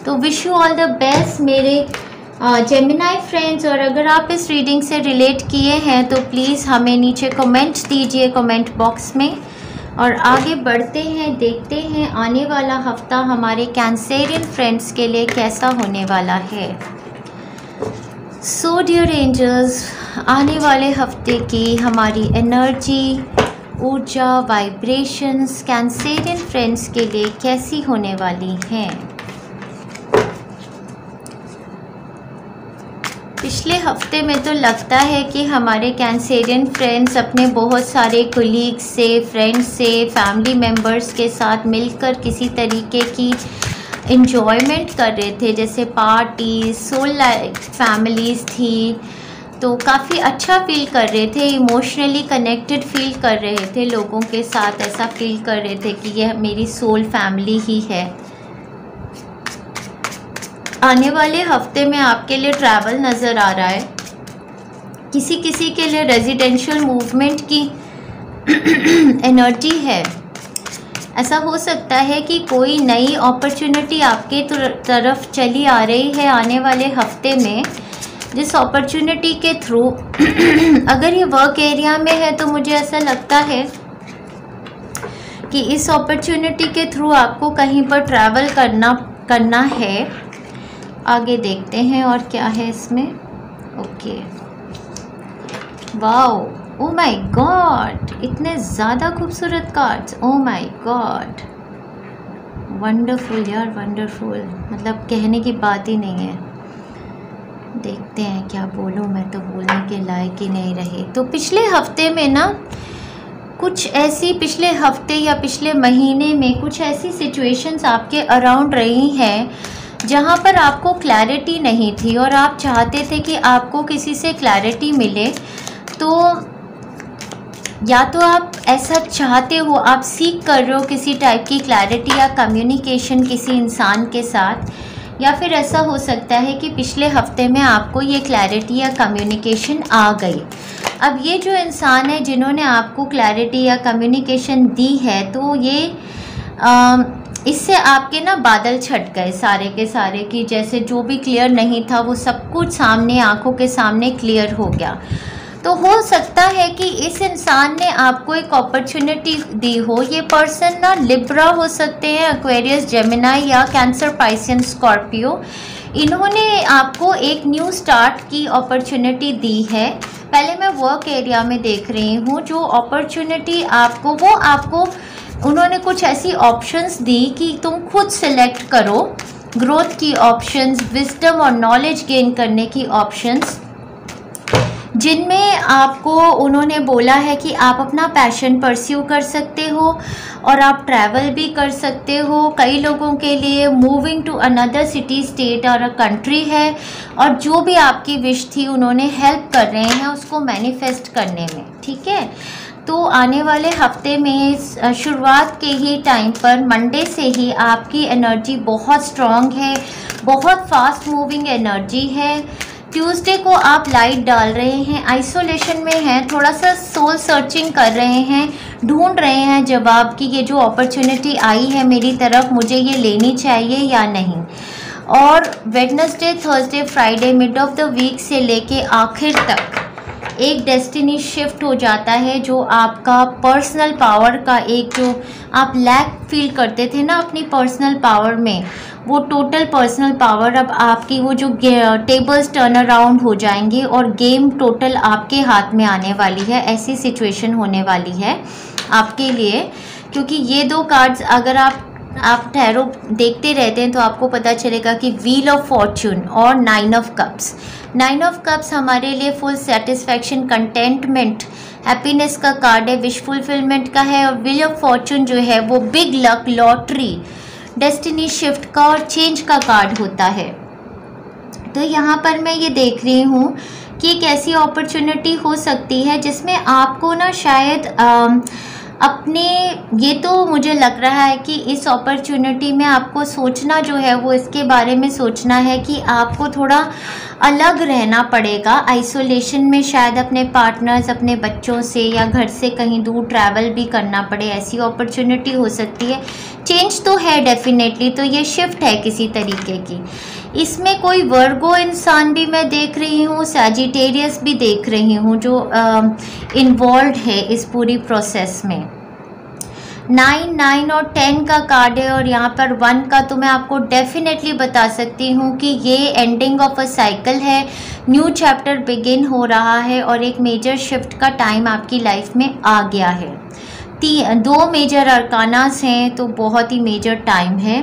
तो wish you all the best मेरे जेमिनाई फ्रेंड्स। और अगर आप इस रीडिंग से रिलेट किए हैं तो प्लीज़ हमें नीचे कमेंट दीजिए कमेंट बॉक्स में। और आगे बढ़ते हैं, देखते हैं आने वाला हफ्ता हमारे कैंसेरियन फ्रेंड्स के लिए कैसा होने वाला है। सो डियर एंजल्स, आने वाले हफ्ते की हमारी एनर्जी, ऊर्जा, वाइब्रेशंस कैंसेरियन फ्रेंड्स के लिए कैसी होने वाली हैं। पिछले हफ्ते में तो लगता है कि हमारे कैंसेरियन फ्रेंड्स अपने बहुत सारे कोलीग्स से, फ्रेंड्स से, फैमिली मेम्बर्स के साथ मिलकर किसी तरीके की इन्जॉयमेंट कर रहे थे, जैसे पार्टी, सोल लाइक फैमिलीज़ थी, तो काफ़ी अच्छा फील कर रहे थे, इमोशनली कनेक्टेड फील कर रहे थे लोगों के साथ, ऐसा फील कर रहे थे कि यह मेरी सोल फैमिली ही है। आने वाले हफ्ते में आपके लिए ट्रैवल नज़र आ रहा है, किसी किसी के लिए रेजिडेंशियल मूवमेंट की एनर्जी है। ऐसा हो सकता है कि कोई नई अपॉर्चुनिटी आपके तरफ चली आ रही है आने वाले हफ्ते में, जिस अपॉर्चुनिटी के थ्रू अगर ये वर्क एरिया में है तो मुझे ऐसा लगता है कि इस अपॉर्चुनिटी के थ्रू आपको कहीं पर ट्रैवल करना है। आगे देखते हैं और क्या है इसमें। Okay, wow, O my God, इतने ज़्यादा खूबसूरत cards, O my God, wonderful यार, वंडरफुल, मतलब कहने की बात ही नहीं है। देखते हैं क्या बोलूँ, मैं तो बोलने के लायक ही नहीं रही। तो पिछले हफ्ते में ना कुछ ऐसी, पिछले हफ्ते या पिछले महीने में कुछ ऐसी सिचुएशंस आपके अराउंड रही हैं जहाँ पर आपको क्लैरिटी नहीं थी और आप चाहते थे कि आपको किसी से क्लैरिटी मिले। तो या तो आप ऐसा चाहते हो, आप सीख कर रहे हो किसी टाइप की क्लैरिटी या कम्युनिकेशन किसी इंसान के साथ, या फिर ऐसा हो सकता है कि पिछले हफ्ते में आपको ये क्लैरिटी या कम्युनिकेशन आ गई। अब ये जो इंसान है जिन्होंने आपको क्लैरिटी या कम्युनिकेशन दी है, तो ये इससे आपके ना बादल छट गए सारे के सारे, कि जैसे जो भी क्लियर नहीं था वो सब कुछ सामने, आंखों के सामने क्लियर हो गया। तो हो सकता है कि इस इंसान ने आपको एक अपॉर्चुनिटी दी हो। ये पर्सन ना लिब्रा हो सकते हैं, एक्वेरियस, जेमिनाई या कैंसर, पाइसियन, स्कॉर्पियो। इन्होंने आपको एक न्यू स्टार्ट की अपॉर्चुनिटी दी है। पहले मैं वर्क एरिया में देख रही हूँ, जो अपॉर्चुनिटी आपको, वो आपको उन्होंने कुछ ऐसी ऑप्शंस दी कि तुम खुद सिलेक्ट करो, ग्रोथ की ऑप्शंस, विजडम और नॉलेज गेन करने की ऑप्शंस, जिनमें आपको उन्होंने बोला है कि आप अपना पैशन परस्यू कर सकते हो और आप ट्रैवल भी कर सकते हो। कई लोगों के लिए moving to another city, state और अ कंट्री है, और जो भी आपकी विश थी उन्होंने हेल्प कर रहे हैं उसको मैनिफेस्ट करने में। ठीक है, तो आने वाले हफ्ते में शुरुआत के ही टाइम पर, मंडे से ही आपकी एनर्जी बहुत स्ट्रॉन्ग है, बहुत फास्ट मूविंग एनर्जी है। ट्यूसडे को आप लाइट डाल रहे हैं, आइसोलेशन में हैं, थोड़ा सा सोल सर्चिंग कर रहे हैं, ढूंढ रहे हैं जवाब कि ये जो अपॉर्चुनिटी आई है मेरी तरफ, मुझे ये लेनी चाहिए या नहीं। और Wednesday, Thursday, Friday, mid of the week से लेके आखिर तक एक डेस्टिनी शिफ्ट हो जाता है, जो आपका पर्सनल पावर का एक जो आप लैक फील करते थे ना अपनी पर्सनल पावर में, वो टोटल पर्सनल पावर अब आपकी वो जो टेबल्स टर्न अराउंड हो जाएंगे और गेम टोटल आपके हाथ में आने वाली है। ऐसी सिचुएशन होने वाली है आपके लिए, क्योंकि ये दो कार्ड्स अगर आप टैरो देखते रहते हैं तो आपको पता चलेगा कि व्हील ऑफ फॉर्च्यून और 9 ऑफ कप्स। 9 ऑफ कप्स हमारे लिए फुल सेटिस्फैक्शन, कंटेंटमेंट, हैप्पीनेस का कार्ड है, विश फुलफिलमेंट का है। और व्हील ऑफ फॉर्च्यून जो है वो big luck, lottery, destiny shift का और चेंज का कार्ड होता है। तो यहाँ पर मैं ये देख रही हूँ कि एक ऐसी अपॉर्चुनिटी हो सकती है जिसमें आपको ना शायद अपने, ये तो मुझे लग रहा है कि इस अपॉर्चुनिटी में आपको सोचना जो है वो इसके बारे में सोचना है कि आपको थोड़ा अलग रहना पड़ेगा, आइसोलेशन में शायद अपने पार्टनर्स, अपने बच्चों से या घर से कहीं दूर ट्रैवल भी करना पड़े, ऐसी अपॉर्चुनिटी हो सकती है। चेंज तो है डेफिनेटली, तो ये शिफ्ट है किसी तरीके की। इसमें कोई वर्गो इंसान भी मैं देख रही हूँ, सैजिटेरियस भी देख रही हूँ जो इन्वॉल्व है इस पूरी प्रोसेस में। 9 और 10 का कार्ड है और यहाँ पर 1 का तो मैं आपको डेफिनेटली बता सकती हूँ कि ये एंडिंग ऑफ अ साइकिल है, न्यू चैप्टर बिगिन हो रहा है और एक मेजर शिफ्ट का टाइम आपकी लाइफ में आ गया है। 2 मेजर अरकानास हैं, तो बहुत ही मेजर टाइम है।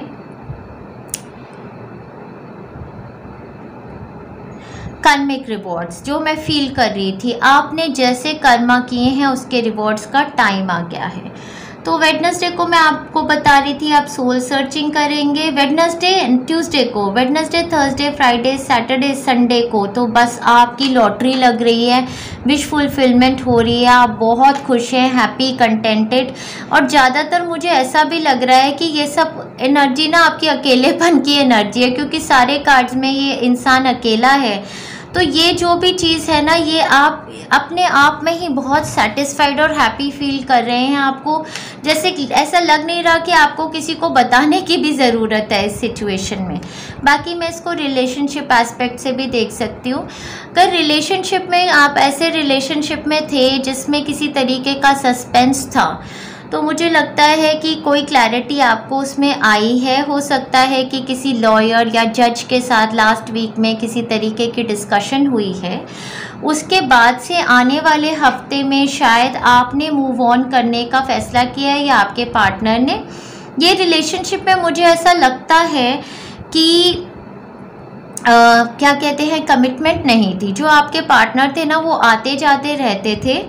कर्मिक रिवॉर्ड्स जो मैं फील कर रही थी, आपने जैसे कर्मा किए हैं उसके रिवॉर्ड्स का टाइम आ गया है। तो वेडनेसडे को मैं आपको बता रही थी आप सोल सर्चिंग करेंगे, वेडनेसडे, ट्यूसडे को, Wednesday, Thursday, Friday, Saturday, Sunday को तो बस आपकी लॉटरी लग रही है, विश फुलफिलमेंट हो रही है, आप बहुत खुश हैं, हैप्पी, कंटेंटेड। और ज़्यादातर मुझे ऐसा भी लग रहा है कि ये सब एनर्जी ना आपकी अकेलेपन की एनर्जी है, क्योंकि सारे कार्ड्स में ये इंसान अकेला है। तो ये जो भी चीज़ है ना, ये आप अपने आप में ही बहुत सेटिस्फाइड और हैप्पी फील कर रहे हैं। आपको जैसे ऐसा लग नहीं रहा कि आपको किसी को बताने की भी ज़रूरत है इस सिचुएशन में। बाकी मैं इसको रिलेशनशिप एस्पेक्ट से भी देख सकती हूँ। अगर रिलेशनशिप में आप ऐसे रिलेशनशिप में थे जिसमें किसी तरीके का सस्पेंस था, तो मुझे लगता है कि कोई क्लैरिटी आपको उसमें आई है। हो सकता है कि किसी लॉयर या जज के साथ लास्ट वीक में किसी तरीके की डिस्कशन हुई है, उसके बाद से आने वाले हफ्ते में शायद आपने मूव ऑन करने का फैसला किया है या आपके पार्टनर ने। ये रिलेशनशिप में मुझे ऐसा लगता है कि क्या कहते हैं, कमिटमेंट नहीं थी। जो आपके पार्टनर थे ना वो आते जाते रहते थे,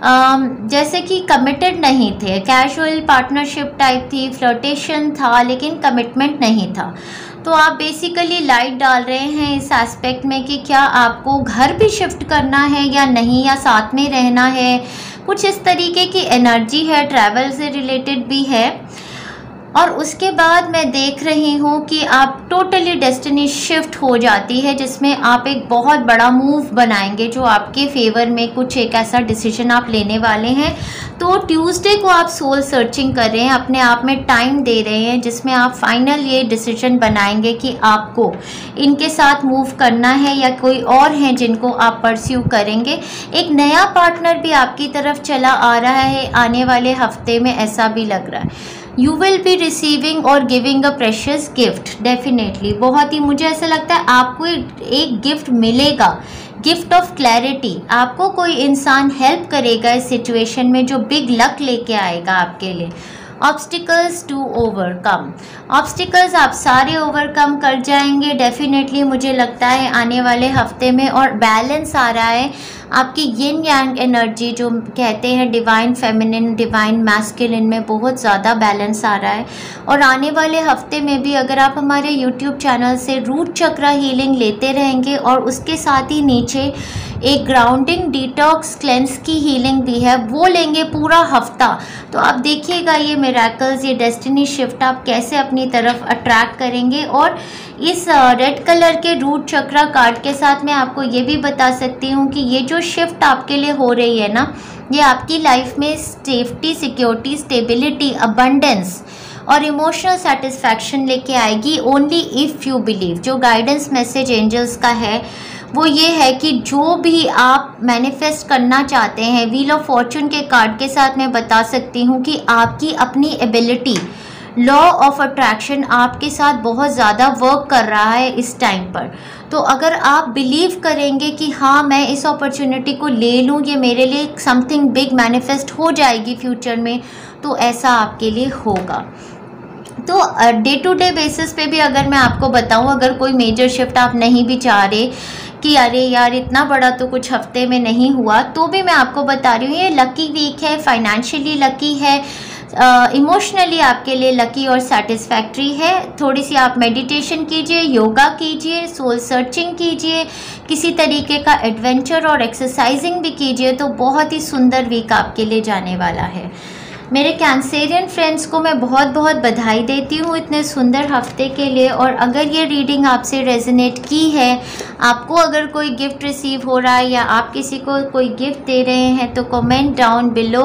जैसे कि कमिटेड नहीं थे, कैजुअल पार्टनरशिप टाइप थी, फ्लर्टेशन था लेकिन कमिटमेंट नहीं था। तो आप बेसिकली लाइट डाल रहे हैं इस एस्पेक्ट में कि क्या आपको घर भी शिफ्ट करना है या नहीं, या साथ में रहना है, कुछ इस तरीके की एनर्जी है, ट्रैवल से रिलेटेड भी है। और उसके बाद मैं देख रही हूँ कि आप टोटली डेस्टिनी शिफ्ट हो जाती है, जिसमें आप एक बहुत बड़ा मूव बनाएंगे जो आपके फेवर में, कुछ एक ऐसा डिसीजन आप लेने वाले हैं। तो ट्यूसडे को आप सोल सर्चिंग कर रहे हैं, अपने आप में टाइम दे रहे हैं, जिसमें आप फाइनल ये डिसीजन बनाएंगे कि आपको इनके साथ मूव करना है या कोई और हैं जिनको आप परस्यू करेंगे। एक नया पार्टनर भी आपकी तरफ चला आ रहा है आने वाले हफ्ते में, ऐसा भी लग रहा है। यू विल बी रिसीविंग और giving a precious gift, definitely बहुत ही मुझे ऐसा लगता है आपको एक गिफ्ट मिलेगा, गिफ्ट ऑफ क्लैरिटी। आपको कोई इंसान हेल्प करेगा इस सिचुएशन में जो बिग लक लेके आएगा आपके लिए। ऑब्स्टिकल्स टू ओवरकम, ऑब्स्टिकल्स आप सारे ओवरकम कर जाएंगे डेफिनेटली मुझे लगता है आने वाले हफ्ते में। और बैलेंस आ रहा है आपकी यिन यांग एनर्जी जो कहते हैं, डिवाइन फेमिनिन, डिवाइन मैस्कुलिन में बहुत ज़्यादा बैलेंस आ रहा है। और आने वाले हफ्ते में भी अगर आप हमारे यूट्यूब चैनल से रूट चक्रा हीलिंग लेते रहेंगे और उसके साथ ही नीचे एक ग्राउंडिंग, डिटॉक्स, क्लेंस की हीलिंग भी है, वो लेंगे पूरा हफ्ता, तो आप देखिएगा ये मिरेकल्स, ये डेस्टिनी शिफ्ट आप कैसे अपनी तरफ अट्रैक्ट करेंगे। और इस रेड कलर के रूट चक्रा कार्ड के साथ मैं आपको ये भी बता सकती हूँ कि ये जो शिफ्ट आपके लिए हो रही है ना, ये आपकी लाइफ में सेफ्टी, सिक्योरिटी, स्टेबिलिटी, अबंडेंस और इमोशनल सेटिस्फैक्शन लेके आएगी ओनली इफ़ यू बिलीव। जो गाइडेंस मैसेज एंजल्स का है वो ये है कि जो भी आप मैनिफेस्ट करना चाहते हैं, व्हील ऑफ फॉर्चून के कार्ड के साथ मैं बता सकती हूँ कि आपकी अपनी एबिलिटी, लॉ ऑफ अट्रैक्शन आपके साथ बहुत ज़्यादा वर्क कर रहा है इस टाइम पर। तो अगर आप बिलीव करेंगे कि हाँ मैं इस अपॉर्चुनिटी को ले लूँ, ये मेरे लिए समथिंग बिग मैनिफेस्ट हो जाएगी फ्यूचर में, तो ऐसा आपके लिए होगा। तो डे टू डे बेसिस पे भी अगर मैं आपको बताऊं, अगर कोई मेजर शिफ्ट आप नहीं भी चाह रहे कि अरे यार इतना बड़ा तो कुछ हफ्ते में नहीं हुआ, तो भी मैं आपको बता रही हूँ ये लकी वीक है, फाइनेंशियली लकी है, इमोशनली आपके लिए लकी और सेटिस्फैक्ट्री है। थोड़ी सी आप मेडिटेशन कीजिए, योगा कीजिए, सोल सर्चिंग कीजिए, किसी तरीके का एडवेंचर और एक्सरसाइजिंग भी कीजिए, तो बहुत ही सुंदर वीक आपके लिए जाने वाला है। मेरे कैंसेरियन फ्रेंड्स को मैं बहुत बहुत बधाई देती हूँ इतने सुंदर हफ्ते के लिए। और अगर ये रीडिंग आपसे रेजोनेट की है, आपको अगर कोई गिफ्ट रिसीव हो रहा है या आप किसी को कोई गिफ्ट दे रहे हैं, तो कमेंट डाउन बिलो।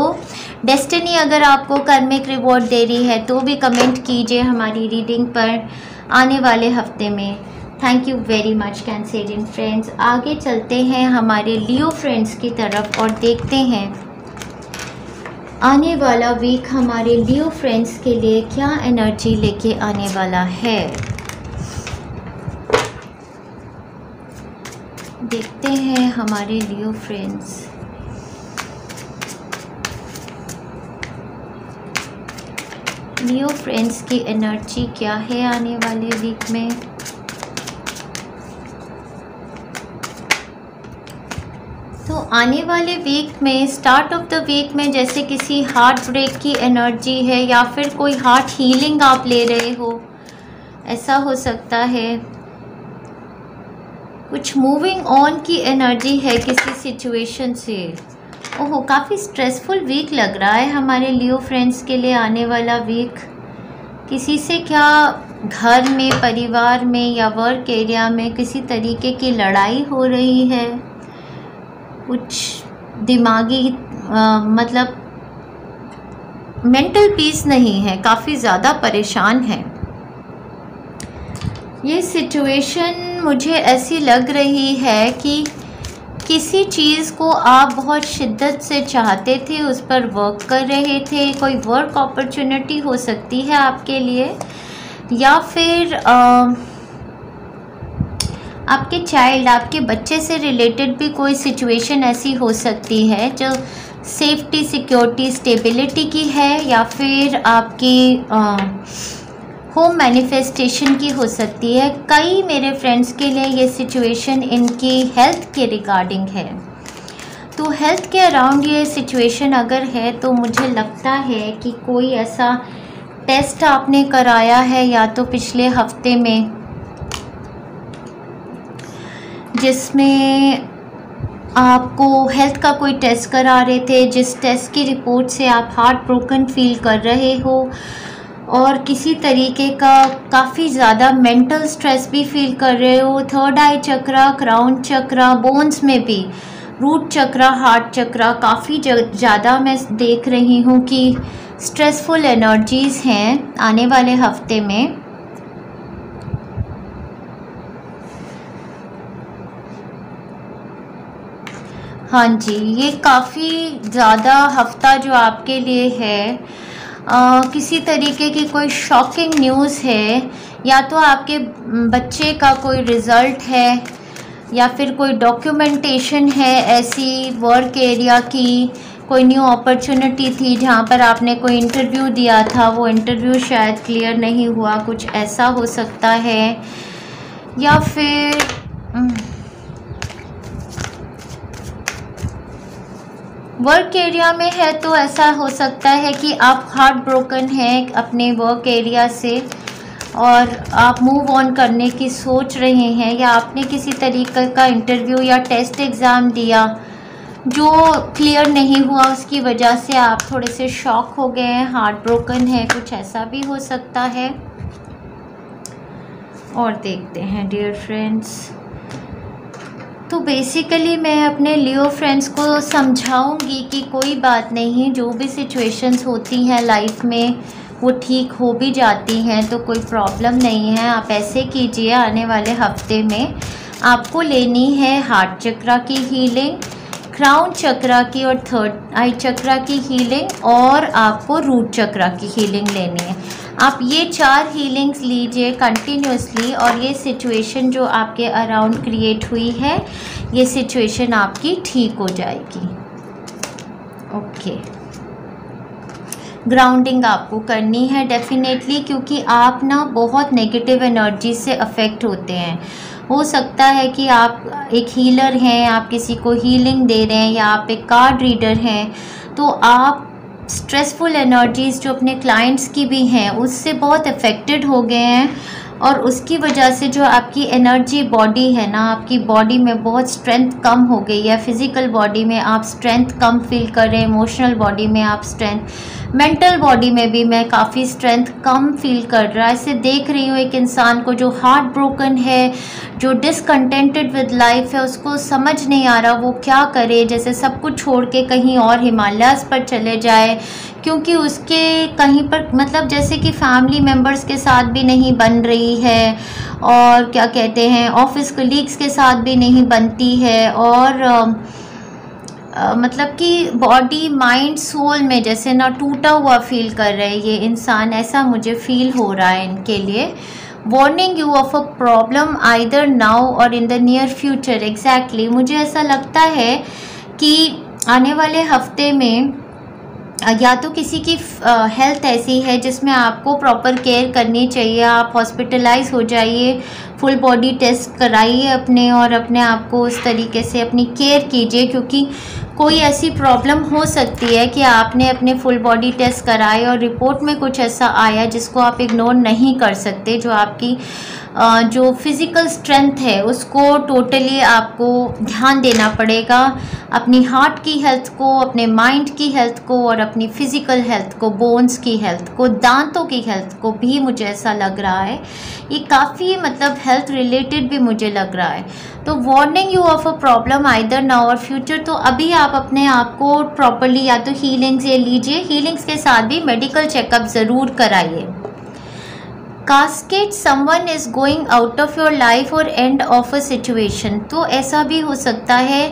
डेस्टिनी अगर आपको कर्मिक रिवॉर्ड दे रही है तो भी कमेंट कीजिए हमारी रीडिंग पर आने वाले हफ्ते में। Thank you very much Cancerian friends. आगे चलते हैं हमारे लियो फ्रेंड्स की तरफ और देखते हैं आने वाला वीक हमारे लियो फ्रेंड्स के लिए क्या एनर्जी लेके आने वाला है। देखते हैं हमारे लियो फ्रेंड्स। लियो फ्रेंड्स की एनर्जी क्या है आने वाले वीक में। तो आने वाले वीक में, स्टार्ट ऑफ द वीक में जैसे किसी हार्ट ब्रेक की एनर्जी है या फिर कोई हार्ट हीलिंग आप ले रहे हो, ऐसा हो सकता है। कुछ मूविंग ऑन की एनर्जी है किसी सिचुएशन से। ओहो, काफ़ी स्ट्रेसफुल वीक लग रहा है हमारे लियो फ्रेंड्स के लिए आने वाला वीक। किसी से क्या घर में, परिवार में या वर्क एरिया में किसी तरीके की लड़ाई हो रही है। कुछ दिमागी मतलब मेंटल पीस नहीं है, काफ़ी ज़्यादा परेशान है। ये सिचुएशन मुझे ऐसी लग रही है कि किसी चीज़ को आप बहुत शिद्दत से चाहते थे, उस पर वर्क कर रहे थे। कोई वर्क अपॉर्चुनिटी हो सकती है आपके लिए, या फिर आपके चाइल्ड, आपके बच्चे से रिलेटेड भी कोई सिचुएशन ऐसी हो सकती है जो सेफ्टी, सिक्योरिटी, स्टेबिलिटी की है, या फिर आपकी होम मैनिफेस्टेशन की हो सकती है। कई मेरे फ्रेंड्स के लिए ये सिचुएशन इनकी हेल्थ के रिगार्डिंग है। तो हेल्थ के अराउंड ये सिचुएशन अगर है, तो मुझे लगता है कि कोई ऐसा टेस्ट आपने कराया है या तो पिछले हफ्ते में, जिसमें आपको हेल्थ का कोई टेस्ट करा रहे थे, जिस टेस्ट की रिपोर्ट से आप हार्ट ब्रोकन फील कर रहे हो और किसी तरीके का काफ़ी ज़्यादा मेंटल स्ट्रेस भी फील कर रहे हो। थर्ड आई चक्रा, क्राउन चक्रा, बोन्स में भी रूट चक्रा, हार्ट चक्रा, काफ़ी ज़्यादा मैं देख रही हूँ कि स्ट्रेसफुल एनर्जीज़ हैं आने वाले हफ्ते में। हाँ जी, ये काफ़ी ज़्यादा हफ्ता जो आपके लिए है, किसी तरीके की कोई शॉकिंग न्यूज़ है, या तो आपके बच्चे का कोई रिज़ल्ट है या फिर कोई डॉक्यूमेंटेशन है ऐसी वर्क एरिया की, कोई न्यू अपॉर्चुनिटी थी जहाँ पर आपने कोई इंटरव्यू दिया था, वो इंटरव्यू शायद क्लियर नहीं हुआ, कुछ ऐसा हो सकता है। या फिर वर्क एरिया में है तो ऐसा हो सकता है कि आप हार्ट ब्रोकन हैं अपने वर्क एरिया से और आप मूव ऑन करने की सोच रहे हैं, या आपने किसी तरीके का इंटरव्यू या टेस्ट एग्ज़ाम दिया जो क्लियर नहीं हुआ, उसकी वजह से आप थोड़े से शॉक हो गए हैं, हार्ट ब्रोकन है, कुछ ऐसा भी हो सकता है। और देखते हैं डियर फ्रेंड्स, तो बेसिकली मैं अपने लियो फ्रेंड्स को समझाऊंगी कि कोई बात नहीं, जो भी सिचुएशंस होती हैं लाइफ में वो ठीक हो भी जाती हैं तो कोई प्रॉब्लम नहीं है। आप ऐसे कीजिए, आने वाले हफ्ते में आपको लेनी है हार्ट चक्रा की हीलिंग, क्राउन चक्रा की और थर्ड आई चक्रा की हीलिंग, और आपको रूट चक्रा की हीलिंग लेनी है। आप ये 4 हीलिंग्स लीजिए कंटिन्यूसली, और ये सिचुएशन जो आपके अराउंड क्रिएट हुई है, ये सिचुएशन आपकी ठीक हो जाएगी। ओके, ग्राउंडिंग आपको करनी है डेफिनेटली, क्योंकि आप ना बहुत नेगेटिव एनर्जी से अफेक्ट होते हैं। हो सकता है कि आप एक हीलर हैं, आप किसी को हीलिंग दे रहे हैं, या आप एक कार्ड रीडर हैं, तो आप स्ट्रेसफुल एनर्जीज़ जो अपने क्लाइंट्स की भी हैं उससे बहुत अफेक्टेड हो गए हैं, और उसकी वजह से जो आपकी एनर्जी बॉडी है ना, आपकी बॉडी में बहुत स्ट्रेंथ कम हो गई है। फिज़िकल बॉडी में आप स्ट्रेंथ कम फील कर रहे हैं, इमोशनल बॉडी में आप स्ट्रेंथ, मेंटल बॉडी में भी मैं काफ़ी स्ट्रेंथ कम फील कर रहा है। ऐसे देख रही हूँ एक इंसान को जो हार्ट ब्रोकन है, जो डिसकंटेंटेड विद लाइफ है, उसको समझ नहीं आ रहा वो क्या करे, जैसे सब कुछ छोड़ के कहीं और हिमालयाज़ पर चले जाए, क्योंकि उसके कहीं पर मतलब जैसे कि फैमिली मेम्बर्स के साथ भी नहीं बन रही है, और क्या कहते हैं ऑफिस कलीग्स के साथ भी नहीं बनती है, और मतलब कि बॉडी माइंड सोल में जैसे ना टूटा हुआ फील कर रहे हैं ये इंसान, ऐसा मुझे फील हो रहा है इनके लिए। Warning you of a problem either now और in the near future. Exactly मुझे ऐसा लगता है कि आने वाले हफ्ते में या तो किसी की हेल्थ ऐसी है जिसमें आपको प्रॉपर केयर करनी चाहिए, आप हॉस्पिटलाइज हो जाइए, फुल बॉडी टेस्ट कराइए अपने, और अपने आप को उस तरीके से अपनी केयर कीजिए, क्योंकि कोई ऐसी प्रॉब्लम हो सकती है कि आपने अपने फुल बॉडी टेस्ट कराए और रिपोर्ट में कुछ ऐसा आया जिसको आप इग्नोर नहीं कर सकते, जो आपकी जो फिज़िकल स्ट्रेंथ है उसको टोटली आपको ध्यान देना पड़ेगा, अपनी हार्ट की हेल्थ को, अपने माइंड की हेल्थ को, और अपनी फ़िज़िकल हेल्थ को, बोन्स की हेल्थ को, दांतों की हेल्थ को भी मुझे ऐसा लग रहा है। ये काफ़ी मतलब हेल्थ रिलेटेड भी मुझे लग रहा है। तो warning you of a problem either now और फ्यूचर, तो अभी आप अपने आप को प्रॉपरली या तो हीलिंग्स ये लीजिए, हीलिंग्स के साथ भी मेडिकल चेकअप ज़रूर कराइए। Casket someone is going out of your life और एंड ऑफ अ सिचुएशन। तो ऐसा भी हो सकता है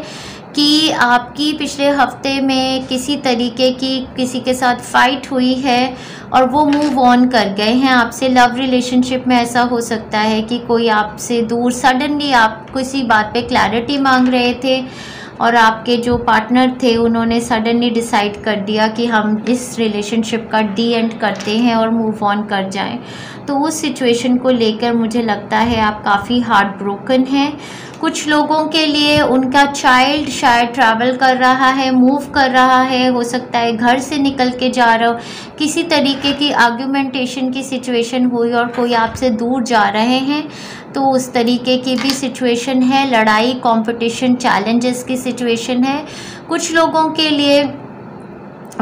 कि आपकी पिछले हफ्ते में किसी तरीके की किसी के साथ फाइट हुई है और वो मूव ऑन कर गए हैं आपसे। लव रिलेशनशिप में ऐसा हो सकता है कि कोई आपसे दूर, सडनली आप किसी बात पे क्लैरिटी मांग रहे थे और आपके जो पार्टनर थे उन्होंने सडनली डिसाइड कर दिया कि हम इस रिलेशनशिप का डी एंड करते हैं और मूव ऑन कर जाएं। तो उस सिचुएशन को लेकर मुझे लगता है आप काफ़ी हार्ट ब्रोकन हैं। कुछ लोगों के लिए उनका चाइल्ड शायद ट्रैवल कर रहा है, मूव कर रहा है, हो सकता है घर से निकल के जा रहा हो, किसी तरीके की आर्ग्यूमेंटेशन की सिचुएशन हुई और कोई आपसे दूर जा रहे हैं, तो उस तरीके की भी सिचुएशन है। लड़ाई, कंपटीशन, चैलेंजेस की सिचुएशन है। कुछ लोगों के लिए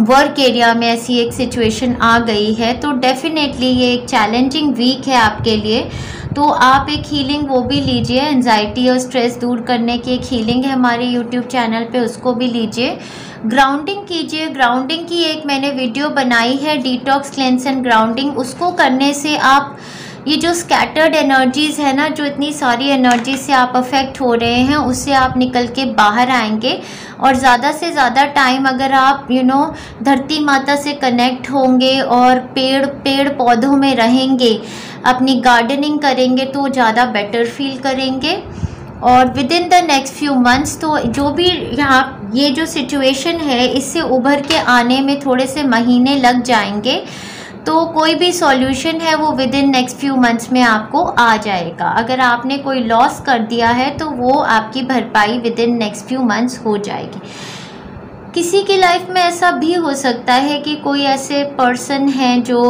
वर्क एरिया में ऐसी एक सिचुएशन आ गई है, तो डेफिनेटली ये एक चैलेंजिंग वीक है आपके लिए। तो आप एक हीलिंग वो भी लीजिए, एंजाइटी और स्ट्रेस दूर करने की एक हीलिंग है हमारे यूट्यूब चैनल पे, उसको भी लीजिए। ग्राउंडिंग कीजिए, ग्राउंडिंग की एक मैंने वीडियो बनाई है, डिटॉक्स, क्लेंस एंड ग्राउंडिंग। उसको करने से आप ये जो स्कैटर्ड एनर्जीज़ है ना, जो इतनी सारी एनर्जी से आप अफेक्ट हो रहे हैं, उससे आप निकल के बाहर आएंगे। और ज़्यादा से ज़्यादा टाइम अगर आप धरती माता से कनेक्ट होंगे और पेड़ पौधों में रहेंगे, अपनी गार्डनिंग करेंगे, तो ज़्यादा बेटर फील करेंगे। और with in the next few months, तो जो भी यहाँ ये जो सिचुएशन है इससे उभर के आने में थोड़े से महीने लग जाएंगे, तो कोई भी सॉल्यूशन है वो with in next few months में आपको आ जाएगा। अगर आपने कोई लॉस कर दिया है तो वो आपकी भरपाई with in next few months हो जाएगी। किसी की लाइफ में ऐसा भी हो सकता है कि कोई ऐसे पर्सन हैं जो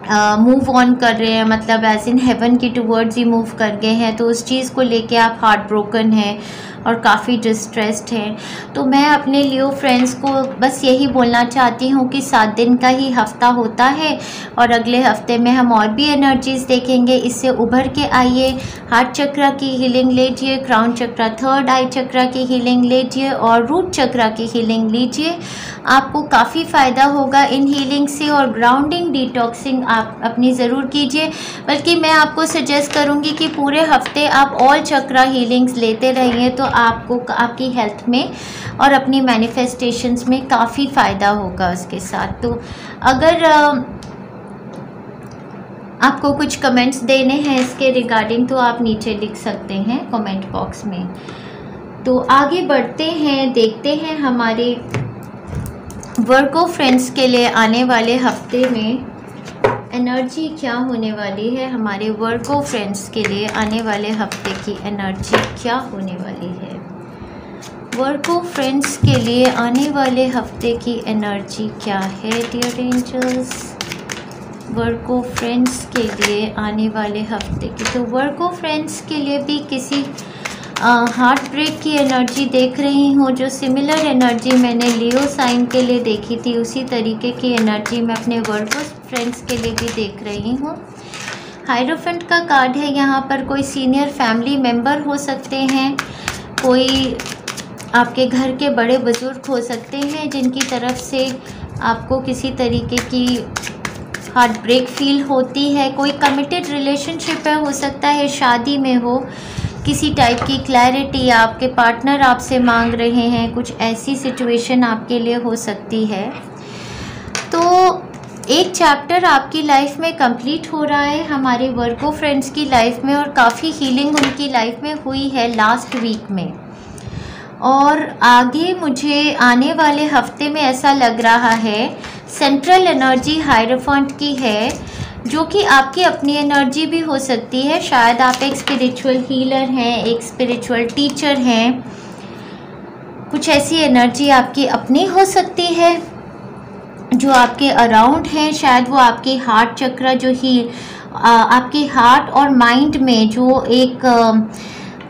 मूव ऑन कर रहे हैं, मतलब एज इन हेवन की टूवर्ड्स ही मूव कर गए हैं, तो उस चीज़ को लेके आप हार्ट ब्रोकन हैं और काफ़ी डिस्ट्रेस्ड हैं। तो मैं अपने लियो फ्रेंड्स को बस यही बोलना चाहती हूँ कि 7 दिन का ही हफ्ता होता है और अगले हफ्ते में हम और भी एनर्जीज़ देखेंगे। इससे उभर के आइए, हार्ट चक्रा की हीलिंग लीजिए, क्राउन चक्रा, थर्ड आई चक्रा की हीलिंग लीजिए और रूट चक्रा की हीलिंग लीजिए। आपको काफ़ी फ़ायदा होगा इन हीलिंग से। और ग्राउंडिंग, डिटॉक्सिंग आप अपनी ज़रूर कीजिए, बल्कि मैं आपको सजेस्ट करूँगी कि पूरे हफ्ते आप ऑल चक्रा हीलिंग्स लेते रहिए, तो आपको आपकी हेल्थ में और अपनी मैनिफेस्टेशंस में काफ़ी फ़ायदा होगा उसके साथ। तो अगर आपको कुछ कमेंट्स देने हैं इसके रिगार्डिंग तो आप नीचे लिख सकते हैं कमेंट बॉक्स में। तो आगे बढ़ते हैं, देखते हैं हमारे वर्गो फ्रेंड्स के लिए आने वाले हफ्ते में एनर्जी क्या होने वाली है। हमारे वर्गो फ्रेंड्स के लिए आने वाले हफ्ते की एनर्जी क्या होने वाली है। वर्गो फ्रेंड्स के लिए आने वाले हफ्ते की एनर्जी क्या है डियर एंजल्स। वर्गो फ्रेंड्स के लिए आने वाले हफ्ते की, तो वर्गो फ्रेंड्स के लिए भी किसी हार्ट ब्रेक की एनर्जी देख रही हूँ। जो सिमिलर एनर्जी मैंने लियो साइन के लिए देखी थी, उसी तरीके की एनर्जी मैं अपने वर्गो फ्रेंड्स के लिए भी देख रही हूँ। हायरोफेंट का कार्ड है यहाँ पर। कोई सीनियर फैमिली मेम्बर हो सकते हैं, कोई आपके घर के बड़े बुजुर्ग हो सकते हैं जिनकी तरफ से आपको किसी तरीके की हार्ट ब्रेक फील होती है। कोई कमिटेड रिलेशनशिप है, हो सकता है शादी में हो, किसी टाइप की क्लैरिटी आपके पार्टनर आपसे मांग रहे हैं, कुछ ऐसी सिचुएशन आपके लिए हो सकती है। तो एक चैप्टर आपकी लाइफ में कंप्लीट हो रहा है हमारे वर्गो फ्रेंड्स की लाइफ में, और काफ़ी हीलिंग उनकी लाइफ में हुई है लास्ट वीक में। और आगे मुझे आने वाले हफ्ते में ऐसा लग रहा है सेंट्रल एनर्जी हायरोफेंट की है, जो कि आपकी अपनी एनर्जी भी हो सकती है। शायद आप एक स्पिरिचुअल हीलर हैं, एक स्पिरिचुअल टीचर हैं, कुछ ऐसी एनर्जी आपकी अपनी हो सकती है जो आपके अराउंड है। शायद वो आपके हार्ट चक्र जो ही आपके हार्ट और माइंड में जो एक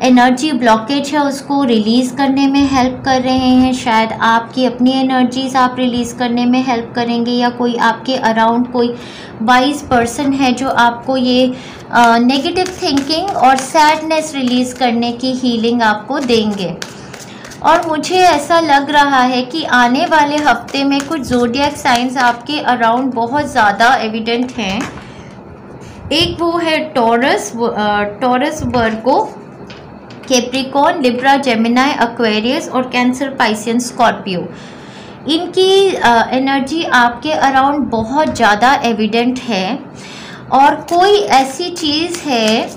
एनर्जी ब्लॉकेज है उसको रिलीज़ करने में हेल्प कर रहे हैं। शायद आपकी अपनी एनर्जीज आप रिलीज़ करने में हेल्प करेंगे, या कोई आपके अराउंड कोई वाइज पर्सन है जो आपको ये नेगेटिव थिंकिंग और सैडनेस रिलीज़ करने की हीलिंग आपको देंगे। और मुझे ऐसा लग रहा है कि आने वाले हफ्ते में कुछ ज़ोडिएक साइंस आपके अराउंड बहुत ज़्यादा एविडेंट हैं। एक वो है टॉरस, वर्गो, कैप्रिकॉर्न, लिब्रा, जेमिनाई, एक्वेरियस और कैंसर, पाइसियन, स्कॉर्पियो। इनकी एनर्जी आपके अराउंड बहुत ज़्यादा एविडेंट है। और कोई ऐसी चीज़ है,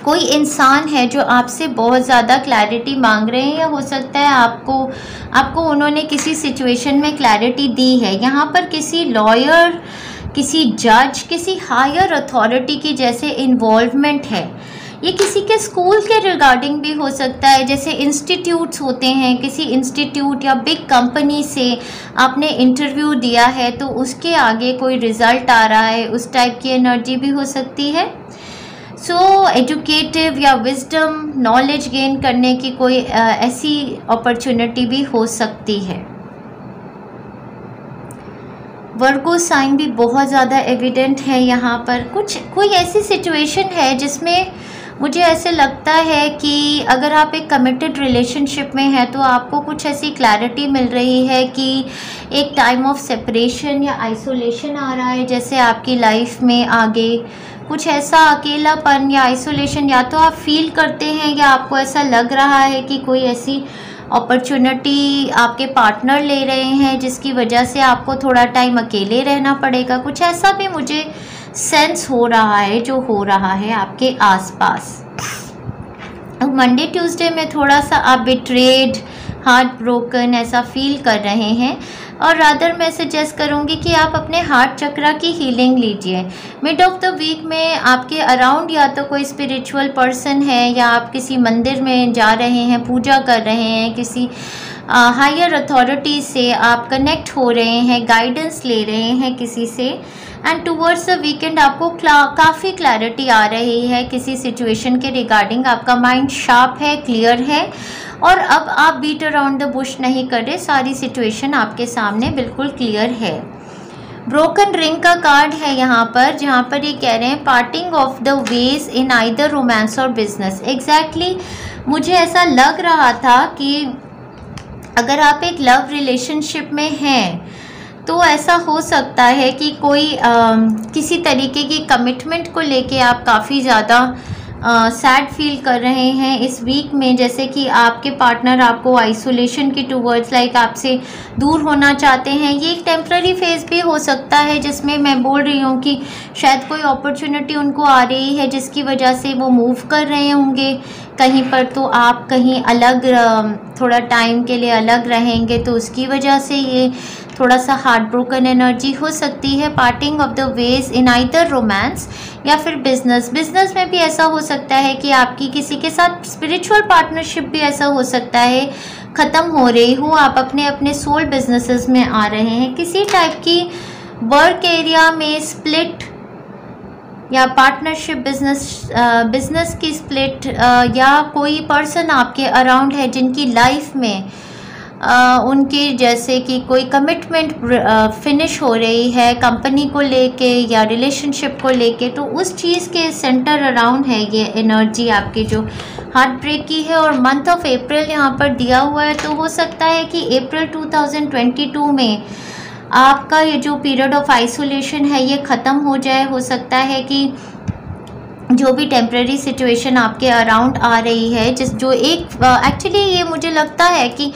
कोई इंसान है जो आपसे बहुत ज़्यादा क्लैरिटी मांग रहे हैं, या हो सकता है आपको उन्होंने किसी सिचुएशन में क्लैरिटी दी है। यहाँ पर किसी लॉयर, किसी जज, किसी हायर अथॉरिटी की जैसे इन्वॉल्वमेंट है। ये किसी के स्कूल के रिगार्डिंग भी हो सकता है, जैसे इंस्टीट्यूट्स होते हैं, किसी इंस्टीट्यूट या बिग कंपनी से आपने इंटरव्यू दिया है तो उसके आगे कोई रिज़ल्ट आ रहा है, उस टाइप की एनर्जी भी हो सकती है। सो एजुकेटिव या विजडम, नॉलेज गेन करने की कोई ऐसी अपॉर्चुनिटी भी हो सकती है। वर्गो साइन भी बहुत ज़्यादा एविडेंट है यहाँ पर। कोई ऐसी सिचुएशन है जिसमें मुझे ऐसे लगता है कि अगर आप एक कमिटेड रिलेशनशिप में हैं तो आपको कुछ ऐसी क्लैरिटी मिल रही है कि एक टाइम ऑफ सेपरेशन या आइसोलेशन आ रहा है, जैसे आपकी लाइफ में आगे कुछ ऐसा अकेलापन या आइसोलेशन या तो आप फील करते हैं, या आपको ऐसा लग रहा है कि कोई ऐसी अपॉर्चुनिटी आपके पार्टनर ले रहे हैं जिसकी वजह से आपको थोड़ा टाइम अकेले रहना पड़ेगा। कुछ ऐसा भी मुझे सेंस हो रहा है जो हो रहा है आपके आसपास। मंडे ट्यूसडे में थोड़ा सा आप बिट्रेड, हार्ट ब्रोकन ऐसा फील कर रहे हैं। और रादर मैं सजेस्ट करूँगी कि आप अपने हार्ट चक्रा की हीलिंग लीजिए। मिड ऑफ द वीक में आपके अराउंड या तो कोई स्पिरिचुअल पर्सन है या आप किसी मंदिर में जा रहे हैं, पूजा कर रहे हैं, किसी हायर अथॉरिटी से आप कनेक्ट हो रहे हैं, गाइडेंस ले रहे हैं किसी से, एंड टूवर्ड्स द वीकेंड आपको काफ़ी क्लैरिटी आ रही है किसी सिचुएशन के रिगार्डिंग। आपका माइंड शार्प है, क्लियर है, और अब आप बीट अराउंड द बुश नहीं कर रहे, सारी सिचुएशन आपके सामने बिल्कुल क्लियर है। ब्रोकन रिंग का कार्ड है यहाँ पर, जहाँ पर ये कह रहे हैं parting of the ways in either romance और बिजनेस। एग्जैक्टली मुझे ऐसा लग रहा था कि अगर आप एक लव रिलेशनशिप में हैं तो ऐसा हो सकता है कि कोई किसी तरीके की कमिटमेंट को लेके आप काफ़ी ज़्यादा सैड फील कर रहे हैं इस वीक में, जैसे कि आपके पार्टनर आपको आइसोलेशन की टूवर्ड्स लाइक आपसे दूर होना चाहते हैं। ये एक टेम्प्ररी फेज़ भी हो सकता है जिसमें मैं बोल रही हूँ कि शायद कोई अपॉर्चुनिटी उनको आ रही है जिसकी वजह से वो मूव कर रहे होंगे कहीं पर, तो आप कहीं अलग थोड़ा टाइम के लिए अलग रहेंगे, तो उसकी वजह से ये थोड़ा सा हार्ट ब्रोकन एनर्जी हो सकती है। Parting of the ways in either romance या फिर बिजनेस में भी ऐसा हो सकता है कि आपकी किसी के साथ स्पिरिचुअल पार्टनरशिप भी ऐसा हो सकता है ख़त्म हो रही हो, आप अपने अपने सोल बिजनेसेस में आ रहे हैं। किसी टाइप की वर्क एरिया में स्प्लिट या पार्टनरशिप बिजनेस की स्प्लिट, या कोई पर्सन आपके अराउंड है जिनकी लाइफ में उनकी जैसे कि कोई कमिटमेंट फिनिश हो रही है कंपनी को लेके या रिलेशनशिप को लेके, तो उस चीज़ के सेंटर अराउंड है ये एनर्जी आपकी जो हार्ट ब्रेक की है। और मंथ ऑफ अप्रैल यहाँ पर दिया हुआ है, तो हो सकता है कि अप्रैल 2022 में आपका ये जो पीरियड ऑफ आइसोलेशन है ये ख़त्म हो जाए। हो सकता है कि जो भी टेम्प्रेरी सिचुएशन आपके अराउंड आ रही है, जो एक एक्चुअली ये मुझे लगता है कि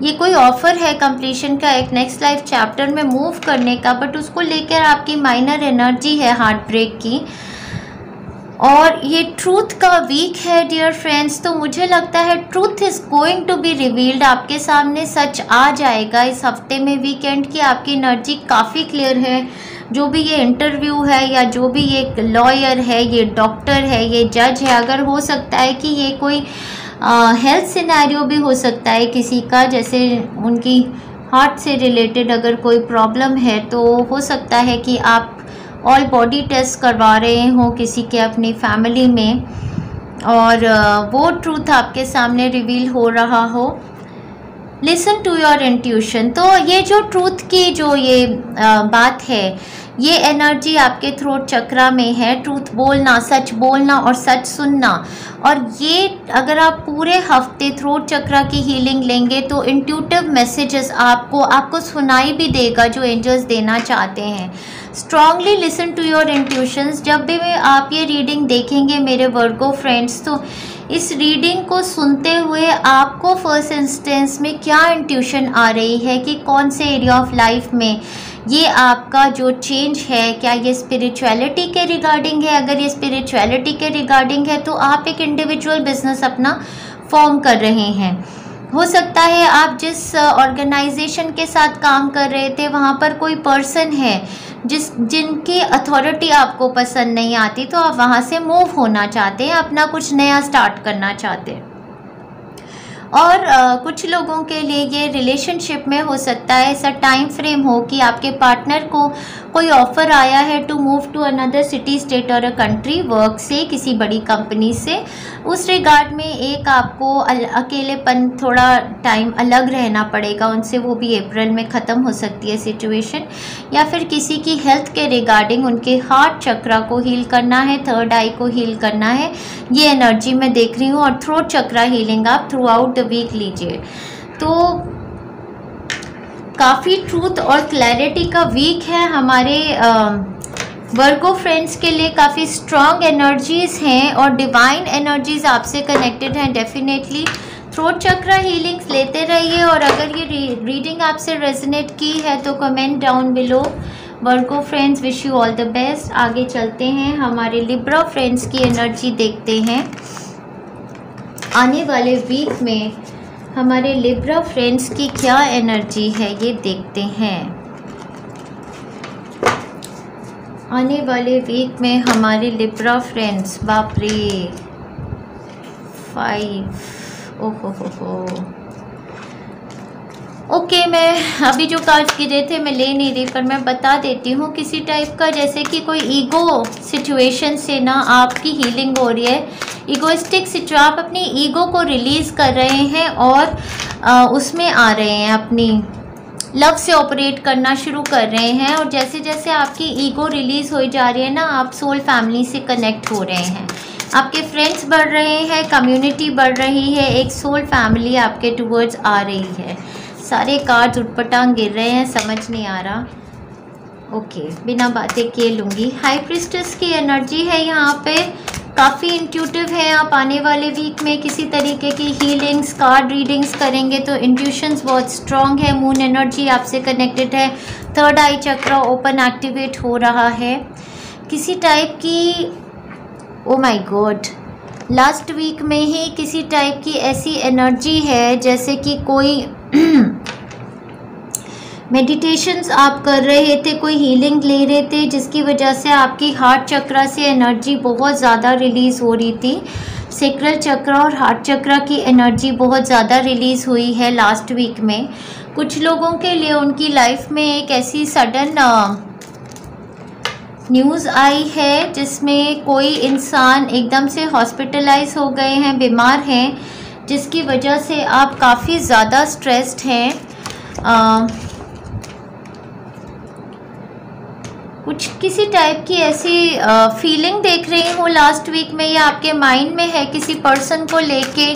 ये कोई ऑफ़र है कंप्लीशन का, एक नेक्स्ट लाइफ चैप्टर में मूव करने का, बट उसको लेकर आपकी माइनर एनर्जी है हार्ट ब्रेक की। और ये ट्रूथ का वीक है डियर फ्रेंड्स, तो मुझे लगता है truth is going to be revealed, आपके सामने सच आ जाएगा इस हफ्ते में वीकेंड की। आपकी एनर्जी काफ़ी क्लियर है। जो भी ये इंटरव्यू है या जो भी ये लॉयर है, ये डॉक्टर है, ये जज है, अगर हो सकता है कि ये कोई हेल्थ सिनेरियो भी हो सकता है किसी का, जैसे उनकी हार्ट से रिलेटेड अगर कोई प्रॉब्लम है, तो हो सकता है कि आप ऑल बॉडी टेस्ट करवा रहे हो किसी के अपनी फैमिली में और वो ट्रूथ आपके सामने रिवील हो रहा हो। Listen to your intuition. तो ये जो ट्रूथ की जो ये बात है, ये एनर्जी आपके थ्रोट चक्रा में है। ट्रूथ बोलना, सच बोलना और सच सुनना। और ये अगर आप पूरे हफ्ते थ्रोट चक्रा की हीलिंग लेंगे तो इंट्यूटिव मैसेजेस आपको सुनाई भी देगा जो एंजल्स देना चाहते हैं। Strongly listen to your intuitions. जब भी आप ये रीडिंग देखेंगे मेरे वर्गो फ्रेंड्स, तो इस रीडिंग को सुनते हुए आपको फर्स्ट इंस्टेंस में क्या इंट्यूशन आ रही है कि कौन से एरिया ऑफ लाइफ में ये आपका जो चेंज है, क्या ये स्पिरिचुअलिटी के रिगार्डिंग है। अगर ये स्पिरिचुअलिटी के रिगार्डिंग है तो आप एक इंडिविजुअल बिजनेस अपना फॉर्म कर रहे हैं। हो सकता है आप जिस ऑर्गेनाइजेशन के साथ काम कर रहे थे वहाँ पर कोई पर्सन है जिनकी अथॉरिटी आपको पसंद नहीं आती, तो आप वहाँ से मूव होना चाहते हैं, अपना कुछ नया स्टार्ट करना चाहते हैं। और कुछ लोगों के लिए ये रिलेशनशिप में हो सकता है ऐसा टाइम फ्रेम हो कि आपके पार्टनर को कोई ऑफ़र आया है to move to another city, state और अ कंट्री, वर्क से, किसी बड़ी कंपनी से। उस रिगार्ड में एक आपको अकेलेपन, थोड़ा टाइम अलग रहना पड़ेगा उनसे, वो भी अप्रैल में ख़त्म हो सकती है सिचुएशन। या फिर किसी की हेल्थ के रिगार्डिंग उनके हार्ट चक्रा को हील करना है, थर्ड आई को हील करना है, ये एनर्जी मैं देख रही हूँ। और थ्रोट चक्रा हीलिंग आप थ्रू आउट द वीक लीजिए। तो काफ़ी ट्रूथ और क्लैरिटी का वीक है हमारे वर्गो फ्रेंड्स के लिए। काफ़ी स्ट्रॉन्ग एनर्जीज़ हैं और डिवाइन एनर्जीज़ आपसे कनेक्टेड हैं डेफिनेटली। थ्रोट चक्रा हीलिंग्स लेते रहिए और अगर ये रीडिंग आपसे रेजोनेट की है तो comment down below. Virgo friends, wish you all the best. आगे चलते हैं, हमारे लिब्रा फ्रेंड्स की एनर्जी देखते हैं। आने वाले वीक में हमारे लिब्रा फ्रेंड्स की क्या एनर्जी है ये देखते हैं। आने वाले वीक में हमारे लिब्रा फ्रेंड्स, बाप रे 5, ओहो हो। ओके, मैं अभी जो कार्ड गिरे थे मैं ले नहीं रही, पर मैं बता देती हूँ किसी टाइप का, जैसे कि कोई ईगो सिचुएशन से ना आपकी हीलिंग हो रही है। ईगोइस्टिक सिचुएशन, आप अपनी ईगो को रिलीज़ कर रहे हैं और उसमें आ रहे हैं, अपनी लव से ऑपरेट करना शुरू कर रहे हैं। और जैसे जैसे आपकी ईगो रिलीज़ हो जा रही है ना, आप सोल फैमिली से कनेक्ट हो रहे हैं, आपके फ्रेंड्स बढ़ रहे हैं, कम्युनिटी बढ़ रही है, एक सोल फैमिली आपके टूवर्ड्स आ रही है। सारे कार्ड्स उटपटांग गिर रहे हैं, समझ नहीं आ रहा। ओके, बिना बातें किए लूँगी। हाई प्रिस्टेस की एनर्जी है यहाँ पे, काफ़ी इंट्यूटिव है। आप आने वाले वीक में किसी तरीके की हीलिंग्स, कार्ड रीडिंग्स करेंगे तो इंट्यूशंस बहुत स्ट्रॉन्ग है। मून एनर्जी आपसे कनेक्टेड है, third eye chakra open activate हो रहा है। किसी टाइप की, oh my god, last week में ही किसी टाइप की ऐसी एनर्जी है जैसे कि कोई मेडिटेशंस आप कर रहे थे, कोई हीलिंग ले रहे थे, जिसकी वजह से आपकी हार्ट चक्र से एनर्जी बहुत ज़्यादा रिलीज़ हो रही थी। सेक्रल चक्र और हार्ट चक्र की एनर्जी बहुत ज़्यादा रिलीज़ हुई है लास्ट वीक में। कुछ लोगों के लिए उनकी लाइफ में एक ऐसी सडन न्यूज़ आई है जिसमें कोई इंसान एकदम से हॉस्पिटलाइज हो गए हैं, बीमार हैं, जिसकी वजह से आप काफ़ी ज़्यादा स्ट्रेस्ड हैं। कुछ किसी टाइप की ऐसी फीलिंग देख रही हूँ लास्ट वीक में, या आपके माइंड में है किसी पर्सन को लेके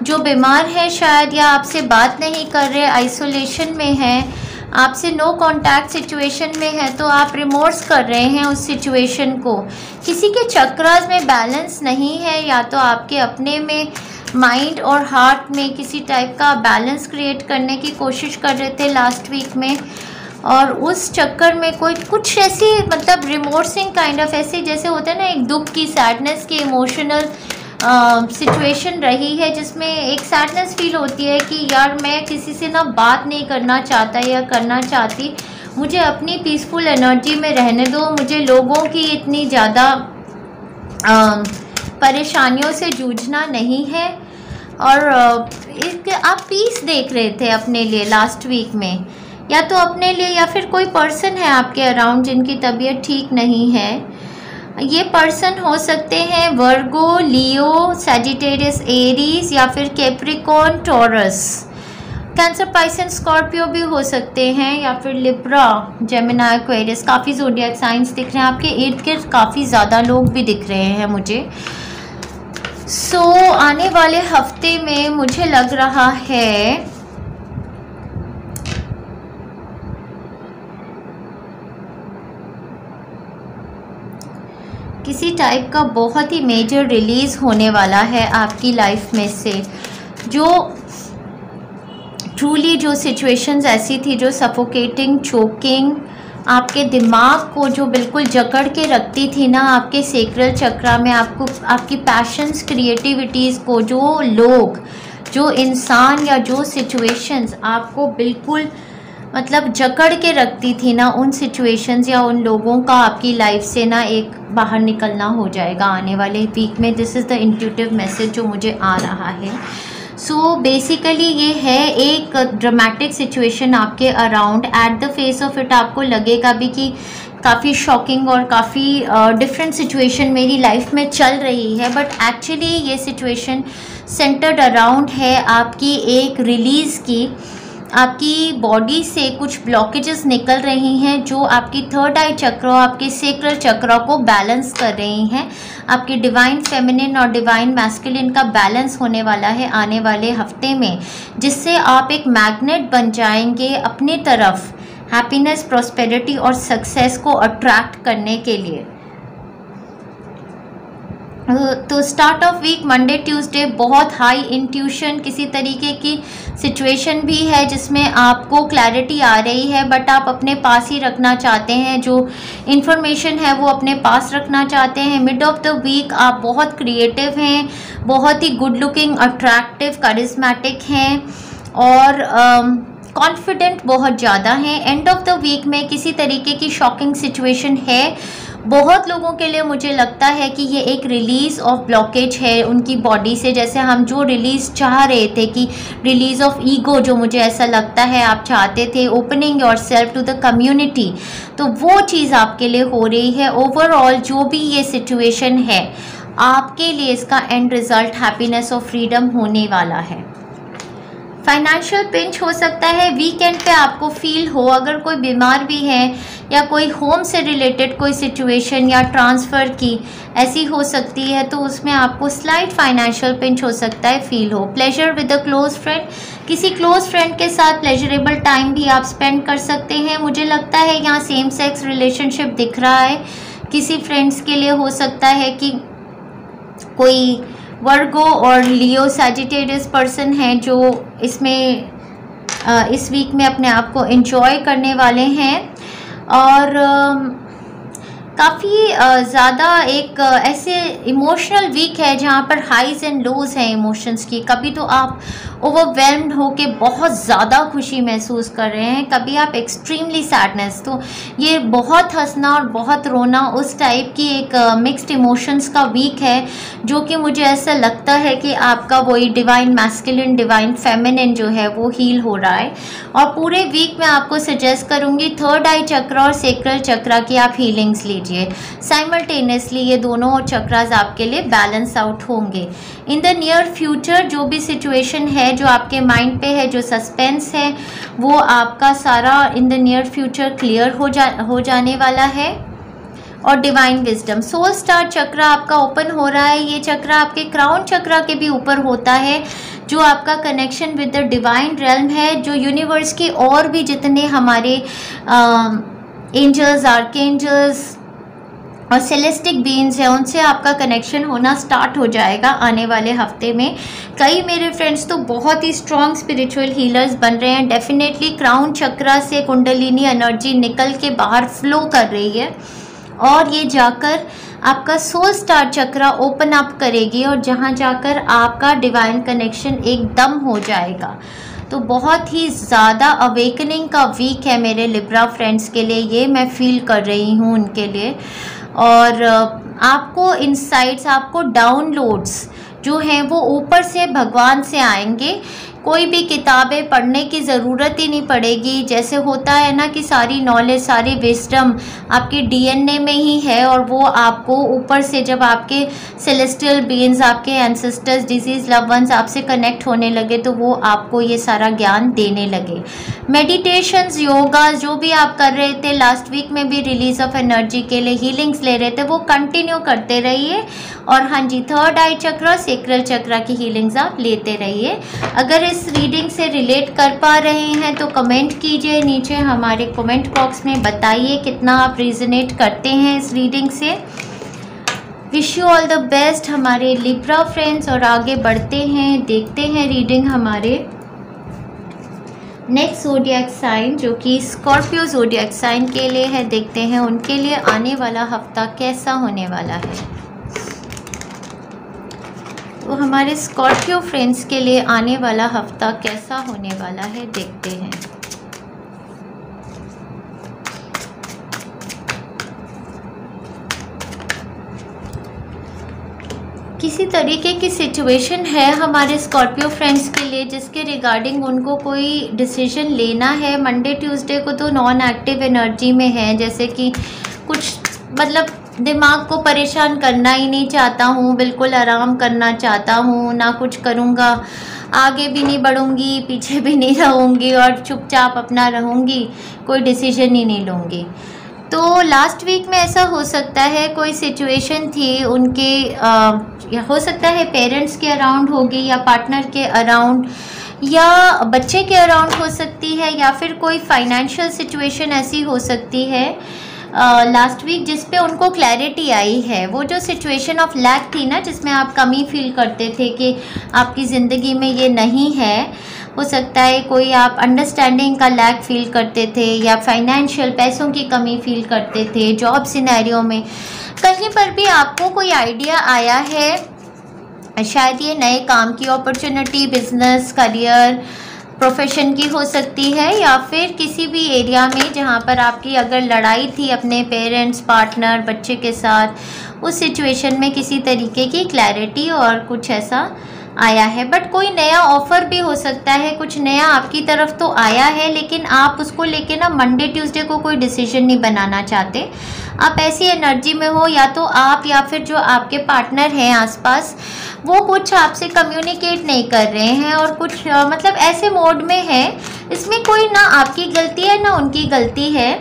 जो बीमार है शायद, या आपसे बात नहीं कर रहे, आइसोलेशन में है, आपसे नो कांटेक्ट सिचुएशन में है, तो आप रिमोर्स कर रहे हैं उस सिचुएशन को। किसी के चक्रास में बैलेंस नहीं है, या तो आपके अपने में माइंड और हार्ट में किसी टाइप का बैलेंस क्रिएट करने की कोशिश कर रहे थे लास्ट वीक में, और उस चक्कर में कोई कुछ ऐसी मतलब रिमोर्सिंग काइंड ऑफ, ऐसे जैसे होता है ना एक दुख की, सैडनेस की इमोशनल सिचुएशन रही है, जिसमें एक सैडनेस फील होती है कि यार मैं किसी से ना बात नहीं करना चाहता या करना चाहती, मुझे अपनी पीसफुल एनर्जी में रहने दो, मुझे लोगों की इतनी ज़्यादा परेशानियों से जूझना नहीं है। और एक आप पीस देख रहे थे अपने लिए लास्ट वीक में, या तो अपने लिए या फिर कोई पर्सन है आपके अराउंड जिनकी तबीयत ठीक नहीं है। ये पर्सन हो सकते हैं वर्गो, लियो, सैजिटेरियस, एरीज, या फिर कैप्रिकॉर्न, टॉरस, कैंसर, पाइसेंस, स्कॉर्पियो भी हो सकते हैं, या फिर लिब्रा, जेमिनी, एक्वेरियस। काफ़ी ज़ोडिएक साइंस दिख रहे हैं आपके इर्द गिर्द, काफ़ी ज़्यादा लोग भी दिख रहे हैं मुझे। आने वाले हफ्ते में मुझे लग रहा है किसी टाइप का बहुत ही मेजर रिलीज़ होने वाला है आपकी लाइफ में से, जो ट्रूली जो सिचुएशंस ऐसी थी जो सफोकेटिंग, चोकिंग, आपके दिमाग को जो बिल्कुल जकड़ के रखती थी ना, आपके सेक्रल चक्रा में, आपको आपकी पैशंस, क्रिएटिविटीज़ को, जो लोग, जो इंसान या जो सिचुएशंस आपको बिल्कुल मतलब जकड़ के रखती थी ना, उन सिचुएशंस या उन लोगों का आपकी लाइफ से ना एक बाहर निकलना हो जाएगा आने वाले वीक में। This is the intuitive message जो मुझे आ रहा है। बेसिकली ये है एक ड्रामेटिक सिचुएशन आपके around. At the face of it आपको लगेगा भी कि काफ़ी शॉकिंग और काफ़ी डिफरेंट सिचुएशन मेरी लाइफ में चल रही है, बट एक्चुअली ये सिचुएशन सेंटर्ड अराउंड है आपकी एक रिलीज़ की। आपकी बॉडी से कुछ ब्लॉकेजेस निकल रही हैं जो आपकी थर्ड आई चक्र, आपके सेक्रल चक्र को बैलेंस कर रही हैं। आपके डिवाइन फेमिनिन और डिवाइन मैस्कुलिन का बैलेंस होने वाला है आने वाले हफ्ते में, जिससे आप एक मैग्नेट बन जाएंगे अपनी तरफ हैप्पीनेस, प्रॉस्पेरिटी और सक्सेस को अट्रैक्ट करने के लिए। तो start of week Monday Tuesday बहुत हाई इंट्यूशन किसी तरीके की सिचुएशन भी है जिसमें आपको क्लैरिटी आ रही है, बट आप अपने पास ही रखना चाहते हैं, जो इन्फॉर्मेशन है वो अपने पास रखना चाहते हैं। मिड ऑफ द वीक आप बहुत क्रिएटिव हैं, बहुत ही गुड लुकिंग, अट्रैक्टिव, करिस्मेटिक हैं और कॉन्फिडेंट बहुत ज़्यादा हैं। एंड ऑफ द वीक में किसी तरीके की शॉकिंग सिचुएशन है बहुत लोगों के लिए। मुझे लगता है कि ये एक रिलीज़ ऑफ ब्लॉकेज है उनकी बॉडी से, जैसे हम जो रिलीज़ चाह रहे थे कि रिलीज़ ऑफ ईगो, जो मुझे ऐसा लगता है आप चाहते थे, opening yourself to the community, तो वो चीज़ आपके लिए हो रही है। ओवरऑल जो भी ये सिचुएशन है आपके लिए इसका एंड रिज़ल्ट हैप्पीनेस और फ्रीडम होने वाला है। फाइनेंशियल पिंच हो सकता है वीकेंड पे आपको फील हो, अगर कोई बीमार भी है या कोई होम से रिलेटेड कोई सिचुएशन या ट्रांसफ़र की ऐसी हो सकती है, तो उसमें आपको स्लाइट फाइनेंशियल पिंच हो सकता है फील हो। Pleasure with a close friend, किसी क्लोज फ्रेंड के साथ प्लेजरेबल टाइम भी आप स्पेंड कर सकते हैं। मुझे लगता है यहाँ सेम सेक्स रिलेशनशिप दिख रहा है, किसी फ्रेंड्स के लिए हो सकता है कि कोई वर्गो और लियो सैजिटेरियस पर्सन हैं जो इसमें इस वीक में अपने आप को एंजॉय करने वाले हैं और काफ़ी ज़्यादा एक ऐसे इमोशनल वीक है जहाँ पर हाइज एंड लोज हैं इमोशंस की। कभी तो आप ओवरवेल्म्ड होके बहुत ज़्यादा खुशी महसूस कर रहे हैं, कभी आप एक्सट्रीमली सैडनेस, तो ये बहुत हंसना और बहुत रोना उस टाइप की एक मिक्स्ड इमोशंस का वीक है, जो कि मुझे ऐसा लगता है कि आपका वही डिवाइन मैस्कुलिन डिवाइन फेमिनिन जो है वो हील हो रहा है। और पूरे वीक में आपको सजेस्ट करूँगी थर्ड आई चक्रा और सेक्रल चक्रा की आप हीलिंग्स लीजिए साइमल्टेनियसली, ये दोनों चक्रास आपके लिए बैलेंस आउट होंगे। इन द नियर फ्यूचर जो भी सिचुएशन है जो आपके माइंड पे है, जो सस्पेंस है, वो आपका सारा इन द नियर फ्यूचर क्लियर हो जाने वाला है। और डिवाइन विजडम सोल स्टार चक्र आपका ओपन हो रहा है, ये चक्र आपके क्राउन चक्र के भी ऊपर होता है, जो आपका connection with the divine realm है, जो यूनिवर्स के और भी जितने हमारे एंजल्स, आर्कएंजल्स और सेलेस्टिक बीइंग्स हैं उनसे आपका कनेक्शन होना स्टार्ट हो जाएगा आने वाले हफ्ते में। कई मेरे फ्रेंड्स तो बहुत ही स्ट्रॉन्ग स्पिरिचुअल हीलर्स बन रहे हैं। डेफिनेटली क्राउन चक्रा से कुंडलिनी एनर्जी निकल के बाहर फ्लो कर रही है और ये जाकर आपका सोल स्टार चक्रा ओपन अप करेगी और जहाँ जाकर आपका डिवाइन कनेक्शन एकदम हो जाएगा। तो बहुत ही ज़्यादा अवेकनिंग का वीक है मेरे लिब्रा फ्रेंड्स के लिए, ये मैं फील कर रही हूँ उनके लिए। और आपको इनसाइट्स, आपको डाउनलोड्स जो हैं वो ऊपर से भगवान से आएंगे। कोई भी किताबें पढ़ने की ज़रूरत ही नहीं पड़ेगी। जैसे होता है ना कि सारी नॉलेज, सारी विजडम आपके डीएनए में ही है और वो आपको ऊपर से जब आपके सेलेस्टियल बीइंग्स, आपके एंसेस्टर्स, डिजीज लव वंस आपसे कनेक्ट होने लगे तो वो आपको ये सारा ज्ञान देने लगे। मेडिटेशंस, योगा जो भी आप कर रहे थे लास्ट वीक में भी रिलीज ऑफ एनर्जी के लिए हीलिंग्स ले रहे थे, वो कंटिन्यू करते रहिए। और हाँ जी, थर्ड आई चक्र, सेक्रल चक्र की हीलिंग्स आप लेते रहिए। अगर इस रीडिंग से रिलेट कर पा रहे हैं तो कमेंट कीजिए नीचे, हमारे कमेंट बॉक्स में बताइए कितना आप रिजोनेट करते हैं इस रीडिंग से। Wish you all the best हमारे लिब्रा फ्रेंड्स। और आगे बढ़ते हैं, देखते हैं रीडिंग हमारे नेक्स्ट ज़ोडिएक साइन जो कि स्कॉर्पियो ज़ोडिएक साइन के लिए है। देखते हैं उनके लिए आने वाला हफ्ता कैसा होने वाला है। तो हमारे स्कॉर्पियो फ्रेंड्स के लिए आने वाला हफ्ता कैसा होने वाला है, देखते हैं। किसी तरीके की सिचुएशन है हमारे स्कॉर्पियो फ्रेंड्स के लिए जिसके रिगार्डिंग उनको कोई डिसीजन लेना है। मंडे ट्यूसडे को तो नॉन एक्टिव एनर्जी में है, जैसे कि कुछ मतलब दिमाग को परेशान करना ही नहीं चाहता हूँ, बिल्कुल आराम करना चाहता हूँ, ना कुछ करूँगा, आगे भी नहीं बढ़ूँगी, पीछे भी नहीं रहूँगी और चुपचाप अपना रहूँगी, कोई डिसीजन ही नहीं लूँगी। तो लास्ट वीक में ऐसा हो सकता है, कोई सिचुएशन थी उनके या हो सकता है पेरेंट्स के अराउंड होगी या पार्टनर के अराउंड या बच्चे के अराउंड हो सकती है, या फिर कोई फाइनेंशियल सिचुएशन ऐसी हो सकती है लास्ट वीक, जिस पे उनको क्लैरिटी आई है। वो जो सिचुएशन ऑफ लैक थी ना, जिसमें आप कमी फील करते थे कि आपकी ज़िंदगी में ये नहीं है, हो सकता है कोई आप अंडरस्टैंडिंग का लैक फील करते थे या फाइनेंशियल पैसों की कमी फील करते थे, जॉब सिनेरियो में कहीं पर भी आपको कोई आइडिया आया है, शायद ये नए काम की अपॉर्चुनिटी, बिजनेस, करियर, प्रोफेशन की हो सकती है, या फिर किसी भी एरिया में जहाँ पर आपकी अगर लड़ाई थी अपने पेरेंट्स, पार्टनर, बच्चे के साथ, उस सिचुएशन में किसी तरीके की क्लैरिटी और कुछ ऐसा आया है। बट कोई नया ऑफ़र भी हो सकता है, कुछ नया आपकी तरफ तो आया है, लेकिन आप उसको लेके ना मंडे ट्यूसडे को कोई डिसीजन नहीं बनाना चाहते। आप ऐसी एनर्जी में हो, या तो आप या फिर जो आपके पार्टनर हैं आसपास, वो कुछ आपसे कम्युनिकेट नहीं कर रहे हैं और कुछ मतलब ऐसे मोड में है, इसमें कोई ना आपकी गलती है ना उनकी गलती है,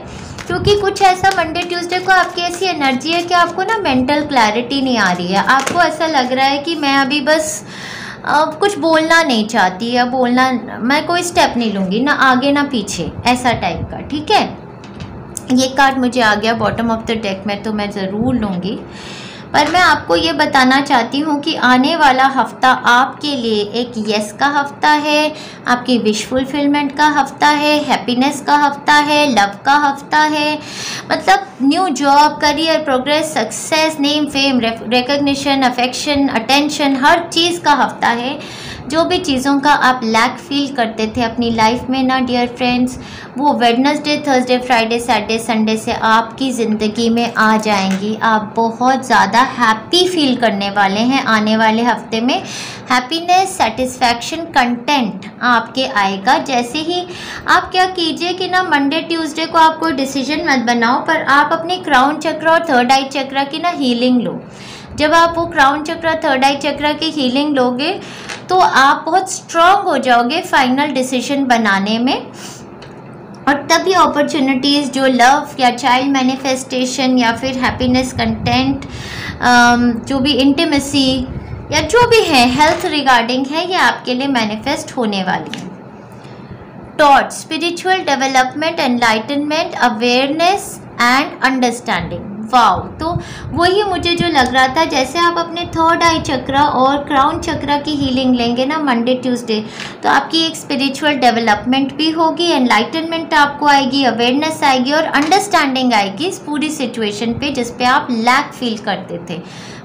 क्योंकि कुछ ऐसा मंडे ट्यूसडे को आपकी ऐसी एनर्जी है कि आपको ना मेंटल क्लैरिटी नहीं आ रही है। आपको ऐसा लग रहा है कि मैं अभी बस कुछ बोलना नहीं चाहती, या बोलना, मैं कोई स्टेप नहीं लूँगी, ना आगे ना पीछे, ऐसा टाइप का। ठीक है, ये कार्ड मुझे आ गया बॉटम ऑफ द डेक में, तो मैं ज़रूर लूँगी। पर मैं आपको ये बताना चाहती हूँ कि आने वाला हफ्ता आपके लिए एक यस का हफ्ता है, आपकी विश फुलफिलमेंट का हफ्ता है, हैप्पीनेस का हफ्ता है, लव का हफ्ता है, मतलब new job, career, progress, success, name, fame, recognition, affection, attention, हर चीज़ का हफ्ता है। जो भी चीज़ों का आप लैक फील करते थे अपनी लाइफ में ना डियर फ्रेंड्स, वो Wednesday, Thursday, Friday, Saturday, Sunday से आपकी ज़िंदगी में आ जाएंगी। आप बहुत ज़्यादा हैप्पी फील करने वाले हैं आने वाले हफ्ते में। हैप्पीनेस, सेटिस्फैक्शन, कंटेंट आपके आएगा। जैसे ही आप क्या कीजिए कि ना मंडे ट्यूसडे को आप कोई डिसीजन मत बनाओ, पर आप अपने क्राउन चक्र और थर्ड आई चक्र की ना हीलिंग लो। जब आप वो क्राउन चक्र, थर्ड आई चक्र की हीलिंग लोगे तो आप बहुत स्ट्रॉन्ग हो जाओगे फाइनल डिसीजन बनाने में, और तभी अपॉर्चुनिटीज़ जो लव या चाइल्ड मैनिफेस्टेशन या फिर हैप्पीनेस, कंटेंट, जो भी इंटीमेसी या जो भी है हेल्थ रिगार्डिंग है, ये आपके लिए मैनिफेस्ट होने वाली है। Taught spiritual development, enlightenment, awareness and understanding. Wow, तो वही मुझे जो लग रहा था, जैसे आप अपने थर्ड आई चक्र और क्राउन चक्र की हीलिंग लेंगे ना मंडे ट्यूसडे, तो आपकी एक स्पिरिचुअल डेवलपमेंट भी होगी, एनलाइटनमेंट आपको आएगी, अवेयरनेस आएगी और अंडरस्टैंडिंग आएगी इस पूरी सिचुएशन पे जिस पे आप लैक फील करते थे।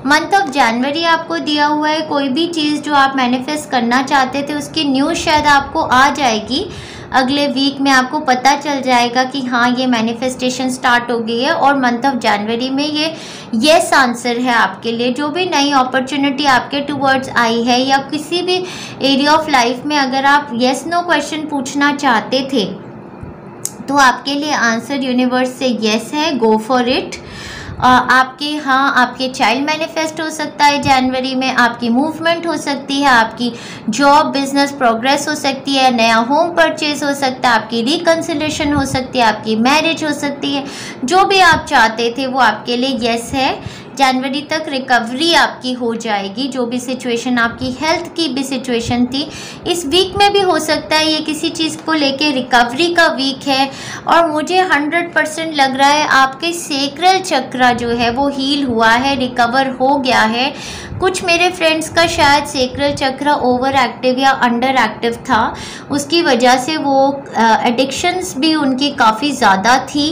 मंथ ऑफ जनवरी आपको दिया हुआ है, कोई भी चीज़ जो आप मैनिफेस्ट करना चाहते थे उसकी न्यूज़ शायद आपको आ जाएगी अगले वीक में। आपको पता चल जाएगा कि हाँ ये मैनिफेस्टेशन स्टार्ट हो गई है, और मंथ ऑफ जनवरी में ये येस आंसर है आपके लिए। जो भी नई अपॉर्चुनिटी आपके टूवर्ड्स आई है, या किसी भी एरिया ऑफ लाइफ में अगर आप येस नो क्वेश्चन पूछना चाहते थे, तो आपके लिए आंसर यूनिवर्स से येस है, गो फॉर इट। आपके चाइल्ड मैनिफेस्ट हो सकता है जनवरी में, आपकी मूवमेंट हो सकती है, आपकी जॉब, बिजनेस प्रोग्रेस हो सकती है, नया होम परचेज हो सकता है, आपकी रिकन्सिलेशन हो सकती है, आपकी मैरिज हो सकती है। जो भी आप चाहते थे वो आपके लिए येस है। जनवरी तक रिकवरी आपकी हो जाएगी, जो भी सिचुएशन आपकी हेल्थ की भी सिचुएशन थी इस वीक में भी हो सकता है ये किसी चीज़ को लेके रिकवरी का वीक है। और मुझे 100% लग रहा है आपके सेक्रल चक्र जो है वो हील हुआ है, रिकवर हो गया है। कुछ मेरे फ्रेंड्स का शायद सेक्रल चक्र ओवर एक्टिव या अंडर एक्टिव था, उसकी वजह से वो एडिक्शंस भी उनकी काफ़ी ज़्यादा थी,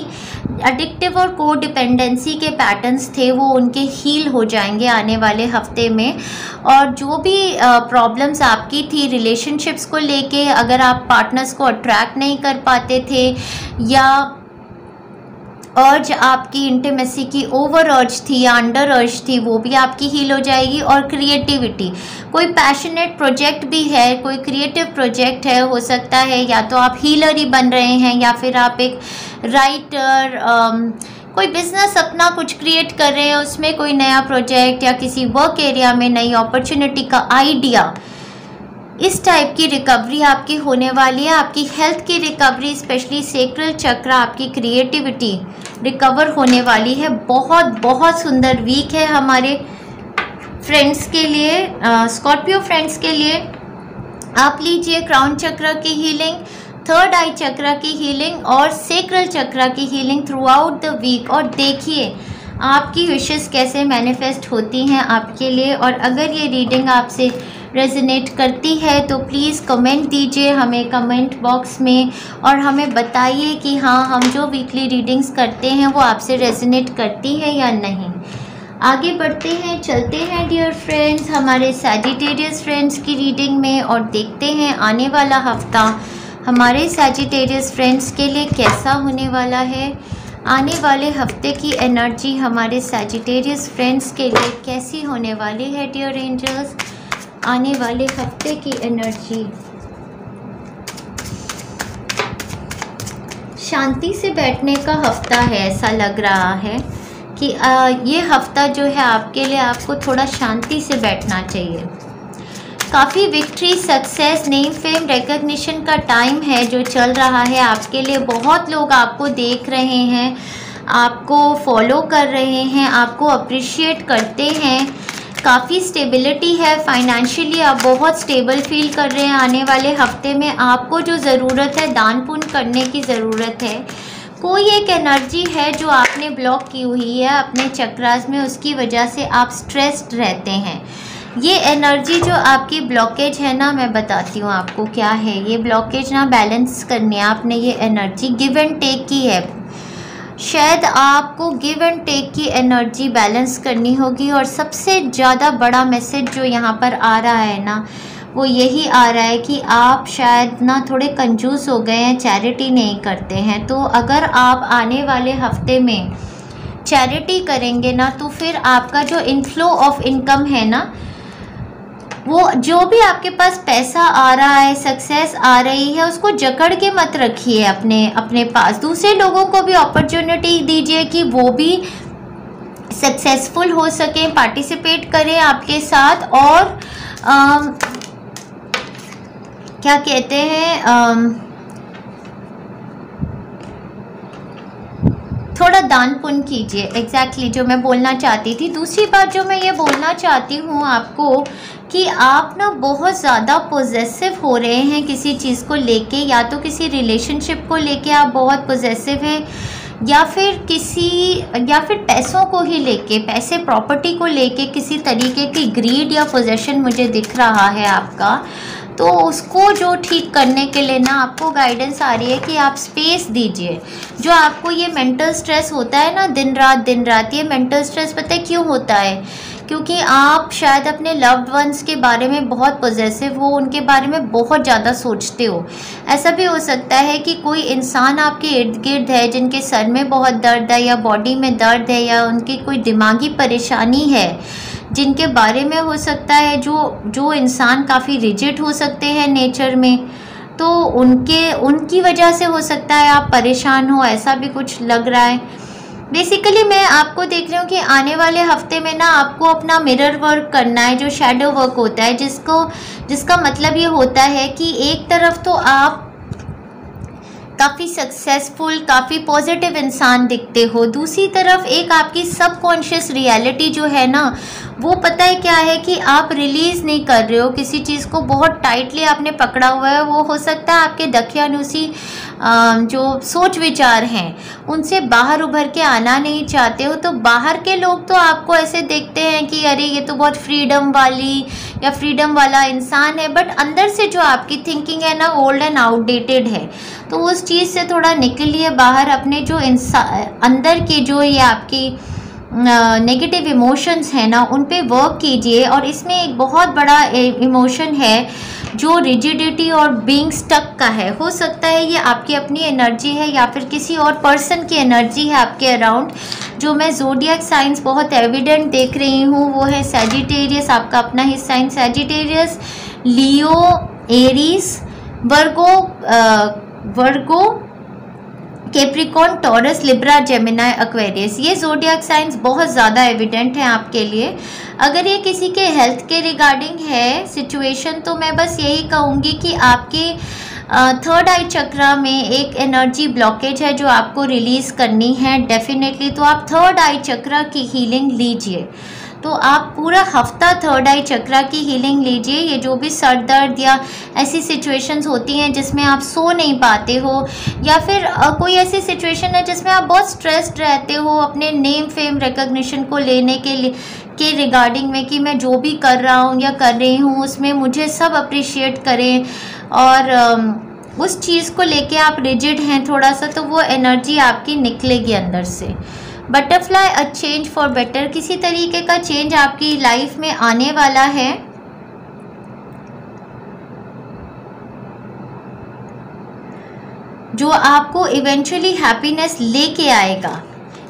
एडिक्टिव और को डिपेंडेंसी के पैटर्न्स थे, वो उनके हील हो जाएंगे आने वाले हफ्ते में। और जो भी प्रॉब्लम्स आपकी थी रिलेशनशिप्स को लेके, अगर आप पार्टनर्स को अट्रैक्ट नहीं कर पाते थे, या अर्ज आपकी इंटीमेसी की ओवर अर्ज थी या अंडर अर्ज थी, वो भी आपकी हील हो जाएगी। और क्रिएटिविटी, कोई पैशनेट प्रोजेक्ट भी है, कोई क्रिएटिव प्रोजेक्ट है, हो सकता है या तो आप हीलर ही बन रहे हैं या फिर आप एक राइटर, कोई बिजनेस अपना कुछ क्रिएट कर रहे हैं, उसमें कोई नया प्रोजेक्ट या किसी वर्क एरिया में नई अपॉर्चुनिटी का आइडिया, इस टाइप की रिकवरी आपकी होने वाली है। आपकी हेल्थ की रिकवरी, स्पेशली सेक्रल चक्र, आपकी क्रिएटिविटी रिकवर होने वाली है। बहुत बहुत सुंदर वीक है हमारे फ्रेंड्स के लिए, स्कॉर्पियो फ्रेंड्स के लिए। आप लीजिए क्राउन चक्र की हीलिंग, थर्ड आई चक्रा की हीलिंग और सेक्रल चक्रा की healing throughout the week. और देखिए आपकी विशेस कैसे मैनिफेस्ट होती हैं आपके लिए। और अगर ये रीडिंग आपसे रेजोनेट करती है तो प्लीज़ कमेंट दीजिए हमें कमेंट बॉक्स में, और हमें बताइए कि हाँ, हम जो वीकली रीडिंग्स करते हैं वो आपसे रेजोनेट करती है या नहीं। आगे बढ़ते हैं, चलते हैं डियर फ्रेंड्स हमारे सैजिटेरियस फ्रेंड्स की रीडिंग में, और देखते हैं आने वाला हफ्ता हमारे सैजिटेरियस फ्रेंड्स के लिए कैसा होने वाला है। आने वाले हफ्ते की एनर्जी हमारे सैजिटेरियस फ्रेंड्स के लिए कैसी होने वाली है डियर एंजल्स। आने वाले हफ्ते की एनर्जी शांति से बैठने का हफ्ता है। ऐसा लग रहा है कि ये हफ्ता जो है आपके लिए, आपको थोड़ा शांति से बैठना चाहिए। काफ़ी victory, success, name, fame, recognition का टाइम है जो चल रहा है आपके लिए। बहुत लोग आपको देख रहे हैं, आपको फॉलो कर रहे हैं, आपको अप्रिशिएट करते हैं। काफ़ी स्टेबिलिटी है, फाइनेंशियली आप बहुत स्टेबल फील कर रहे हैं। आने वाले हफ्ते में आपको जो ज़रूरत है, दान पुण्य करने की ज़रूरत है। कोई एक एनर्जी है जो आपने ब्लॉक की हुई है अपने चक्रास में, उसकी वजह से आप स्ट्रेस्ड रहते हैं। ये एनर्जी जो आपकी ब्लॉकेज है ना, मैं बताती हूँ आपको क्या है। ये ब्लॉकेज ना बैलेंस करनी है आपने। ये एनर्जी गिव एंड टेक की है। शायद आपको गिव एंड टेक की एनर्जी बैलेंस करनी होगी। और सबसे ज़्यादा बड़ा मैसेज जो यहाँ पर आ रहा है ना, वो यही आ रहा है कि आप शायद ना थोड़े कंजूस हो गए हैं, चैरिटी नहीं करते हैं। तो अगर आप आने वाले हफ्ते में चैरिटी करेंगे ना, तो फिर आपका जो इनफ्लो ऑफ इनकम है ना, वो जो भी आपके पास पैसा आ रहा है, सक्सेस आ रही है, उसको जकड़ के मत रखिए अपने पास। दूसरे लोगों को भी अपॉर्चुनिटी दीजिए कि वो भी सक्सेसफुल हो सकें, पार्टिसिपेट करें आपके साथ। और क्या कहते हैं, थोड़ा दान पुण्य कीजिए। एग्जैक्टली जो मैं बोलना चाहती थी। दूसरी बात जो मैं ये बोलना चाहती हूँ आपको कि आप ना बहुत ज़्यादा पोजेसिव हो रहे हैं किसी चीज़ को लेके, या तो किसी रिलेशनशिप को लेके आप बहुत पोजेसिव हैं, या फिर पैसों को ही लेके, पैसे प्रॉपर्टी को लेके किसी तरीके की ग्रीड या पोजेशन मुझे दिख रहा है आपका। तो उसको जो ठीक करने के लिए ना आपको गाइडेंस आ रही है कि आप स्पेस दीजिए। जो आपको ये मेंटल स्ट्रेस होता है ना दिन रात, ये मेंटल स्ट्रेस पता है क्यों होता है? क्योंकि आप शायद अपने लव्ड वंस के बारे में बहुत पॉजिटिव हो, उनके बारे में बहुत ज़्यादा सोचते हो। ऐसा भी हो सकता है कि कोई इंसान आपके इर्द गिर्द है जिनके सर में बहुत दर्द है, या बॉडी में दर्द है, या उनकी कोई दिमागी परेशानी है, जिनके बारे में हो सकता है जो इंसान काफ़ी रिजिड हो सकते हैं नेचर में, तो उनकी वजह से हो सकता है आप परेशान हो। ऐसा भी कुछ लग रहा है। बेसिकली मैं आपको देख रही हूँ कि आने वाले हफ्ते में ना आपको अपना मिरर वर्क करना है, जो शैडो वर्क होता है, जिसका मतलब ये होता है कि एक तरफ तो आप काफ़ी सक्सेसफुल, काफ़ी पॉजिटिव इंसान दिखते हो, दूसरी तरफ एक आपकी सबकॉन्शियस रियलिटी जो है ना, वो पता है क्या है कि आप रिलीज़ नहीं कर रहे हो किसी चीज़ को, बहुत टाइटली आपने पकड़ा हुआ है। वो हो सकता है आपके दकियानुसी जो सोच विचार हैं उनसे बाहर उभर के आना नहीं चाहते हो। तो बाहर के लोग तो आपको ऐसे देखते हैं कि अरे ये तो बहुत फ्रीडम वाली या फ्रीडम वाला इंसान है, बट अंदर से जो आपकी थिंकिंग है ना, ओल्ड एंड आउटडेटेड है। तो उस चीज़ से थोड़ा निकलिए बाहर, अपने जो अंदर की जो ये आपकी नेगेटिव इमोशंस है ना, उन पे वर्क कीजिए। और इसमें एक बहुत बड़ा इमोशन है जो रिजिडिटी और बीइंग स्टक का है। हो सकता है ये आपकी अपनी एनर्जी है या फिर किसी और पर्सन की एनर्जी है आपके अराउंड। जो मैं ज़ोडिएक साइंस बहुत एविडेंट देख रही हूँ वो है सैजिटेरियस, आपका अपना ही sign Sagittarius, Leo, Aries, Virgo, Capricorn, Taurus, Libra, Gemini, Aquarius. ये ज़ोडिएक साइंस बहुत ज़्यादा एविडेंट हैं आपके लिए। अगर ये किसी के हेल्थ के रिगार्डिंग है सिचुएशन, तो मैं बस यही कहूँगी कि आपके थर्ड आई चक्रा में एक एनर्जी ब्लॉकेज है जो आपको रिलीज़ करनी है डेफिनेटली। तो आप थर्ड आई चक्रा की हीलिंग लीजिए। तो आप पूरा हफ्ता थर्ड आई चक्रा की हीलिंग लीजिए। ये जो भी सर दर्द या ऐसी सिचुएशंस होती हैं जिसमें आप सो नहीं पाते हो, या फिर कोई ऐसी सिचुएशन है जिसमें आप बहुत स्ट्रेस्ड रहते हो अपने नेम फेम रिकॉग्निशन को लेने के रिगार्डिंग में, कि मैं जो भी कर रहा हूँ या कर रही हूँ उसमें मुझे सब अप्रिशिएट करें, और उस चीज़ को लेके आप रिजिड हैं थोड़ा सा, तो वो एनर्जी आपकी निकलेगी अंदर से। Butterfly a change for better, किसी तरीके का चेंज आपकी लाइफ में आने वाला है। जो आपको इवेंचुअली हैप्पीनेस लेके आएगा।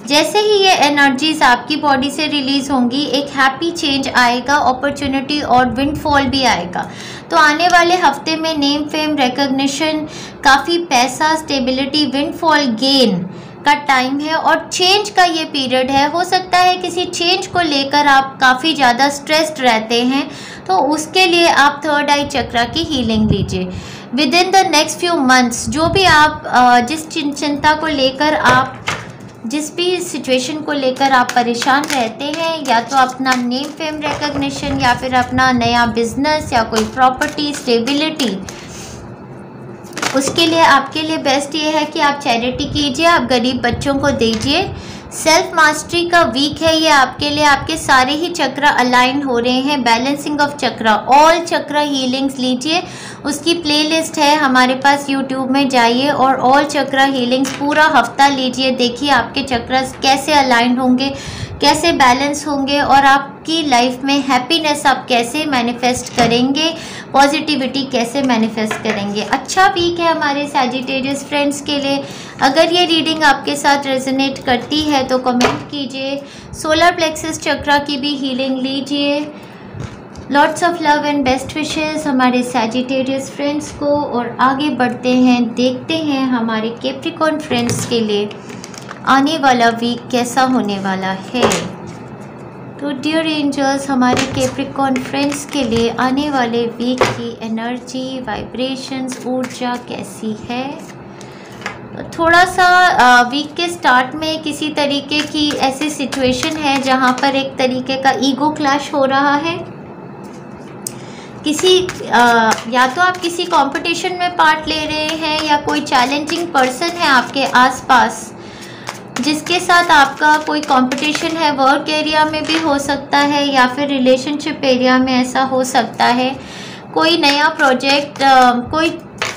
जैसे ही ये एनर्जीज आपकी बॉडी से रिलीज होंगी, एक हैप्पी चेंज आएगा, अपॉर्चुनिटी और विंडफॉल भी आएगा। तो आने वाले हफ्ते में नेम फेम रिकॉग्निशन, काफ़ी पैसा, स्टेबिलिटी, विंडफॉल, गेन का टाइम है, और चेंज का ये पीरियड है। हो सकता है किसी चेंज को लेकर आप काफ़ी ज़्यादा स्ट्रेस्ड रहते हैं, तो उसके लिए आप थर्ड आई चक्रा की हीलिंग लीजिए। With in the next few months जो भी आप जिस चिंता को लेकर, आप जिस भी सिचुएशन को लेकर आप परेशान रहते हैं, या तो अपना नेम फेम रिकॉग्निशन, या फिर अपना नया बिजनेस, या कोई प्रॉपर्टी, स्टेबिलिटी, उसके लिए आपके लिए बेस्ट ये है कि आप चैरिटी कीजिए, आप गरीब बच्चों को दीजिए। सेल्फ मास्टरी का वीक है ये आपके लिए। आपके सारे ही चक्र अलाइन हो रहे हैं। बैलेंसिंग ऑफ चक्र, ऑल चक्र हीलिंग्स लीजिए, उसकी प्लेलिस्ट है हमारे पास, यूट्यूब में जाइए और ऑल चक्र हीलिंग्स पूरा हफ्ता लीजिए। देखिए आपके चक्र कैसे अलाइन होंगे, कैसे बैलेंस होंगे, और आपकी लाइफ में हैप्पीनेस आप कैसे मैनिफेस्ट करेंगे, पॉजिटिविटी कैसे मैनिफेस्ट करेंगे। अच्छा वीक है हमारे सैजिटेरियस फ्रेंड्स के लिए। अगर ये रीडिंग आपके साथ रेजोनेट करती है तो कमेंट कीजिए। सोलर प्लेक्सस चक्रा की भी हीलिंग लीजिए। Lots of love and best wishes हमारे सैजिटेरियस फ्रेंड्स को। और आगे बढ़ते हैं, देखते हैं हमारे कैप्रिकॉर्न फ्रेंड्स के लिए आने वाला वीक कैसा होने वाला है। तो डियर एंजल्स, हमारे कैप्रिकॉर्न फ्रेंड्स के लिए आने वाले वीक की एनर्जी, वाइब्रेशंस, ऊर्जा कैसी है। तो थोड़ा सा वीक के स्टार्ट में किसी तरीके की ऐसी सिचुएशन है जहाँ पर एक तरीके का ईगो क्लैश हो रहा है। किसी या तो आप किसी कंपटीशन में पार्ट ले रहे हैं, या कोई चैलेंजिंग पर्सन है आपके आसपास जिसके साथ आपका कोई कंपटीशन है। वर्क एरिया में भी हो सकता है, या फिर रिलेशनशिप एरिया में ऐसा हो सकता है। कोई नया कोई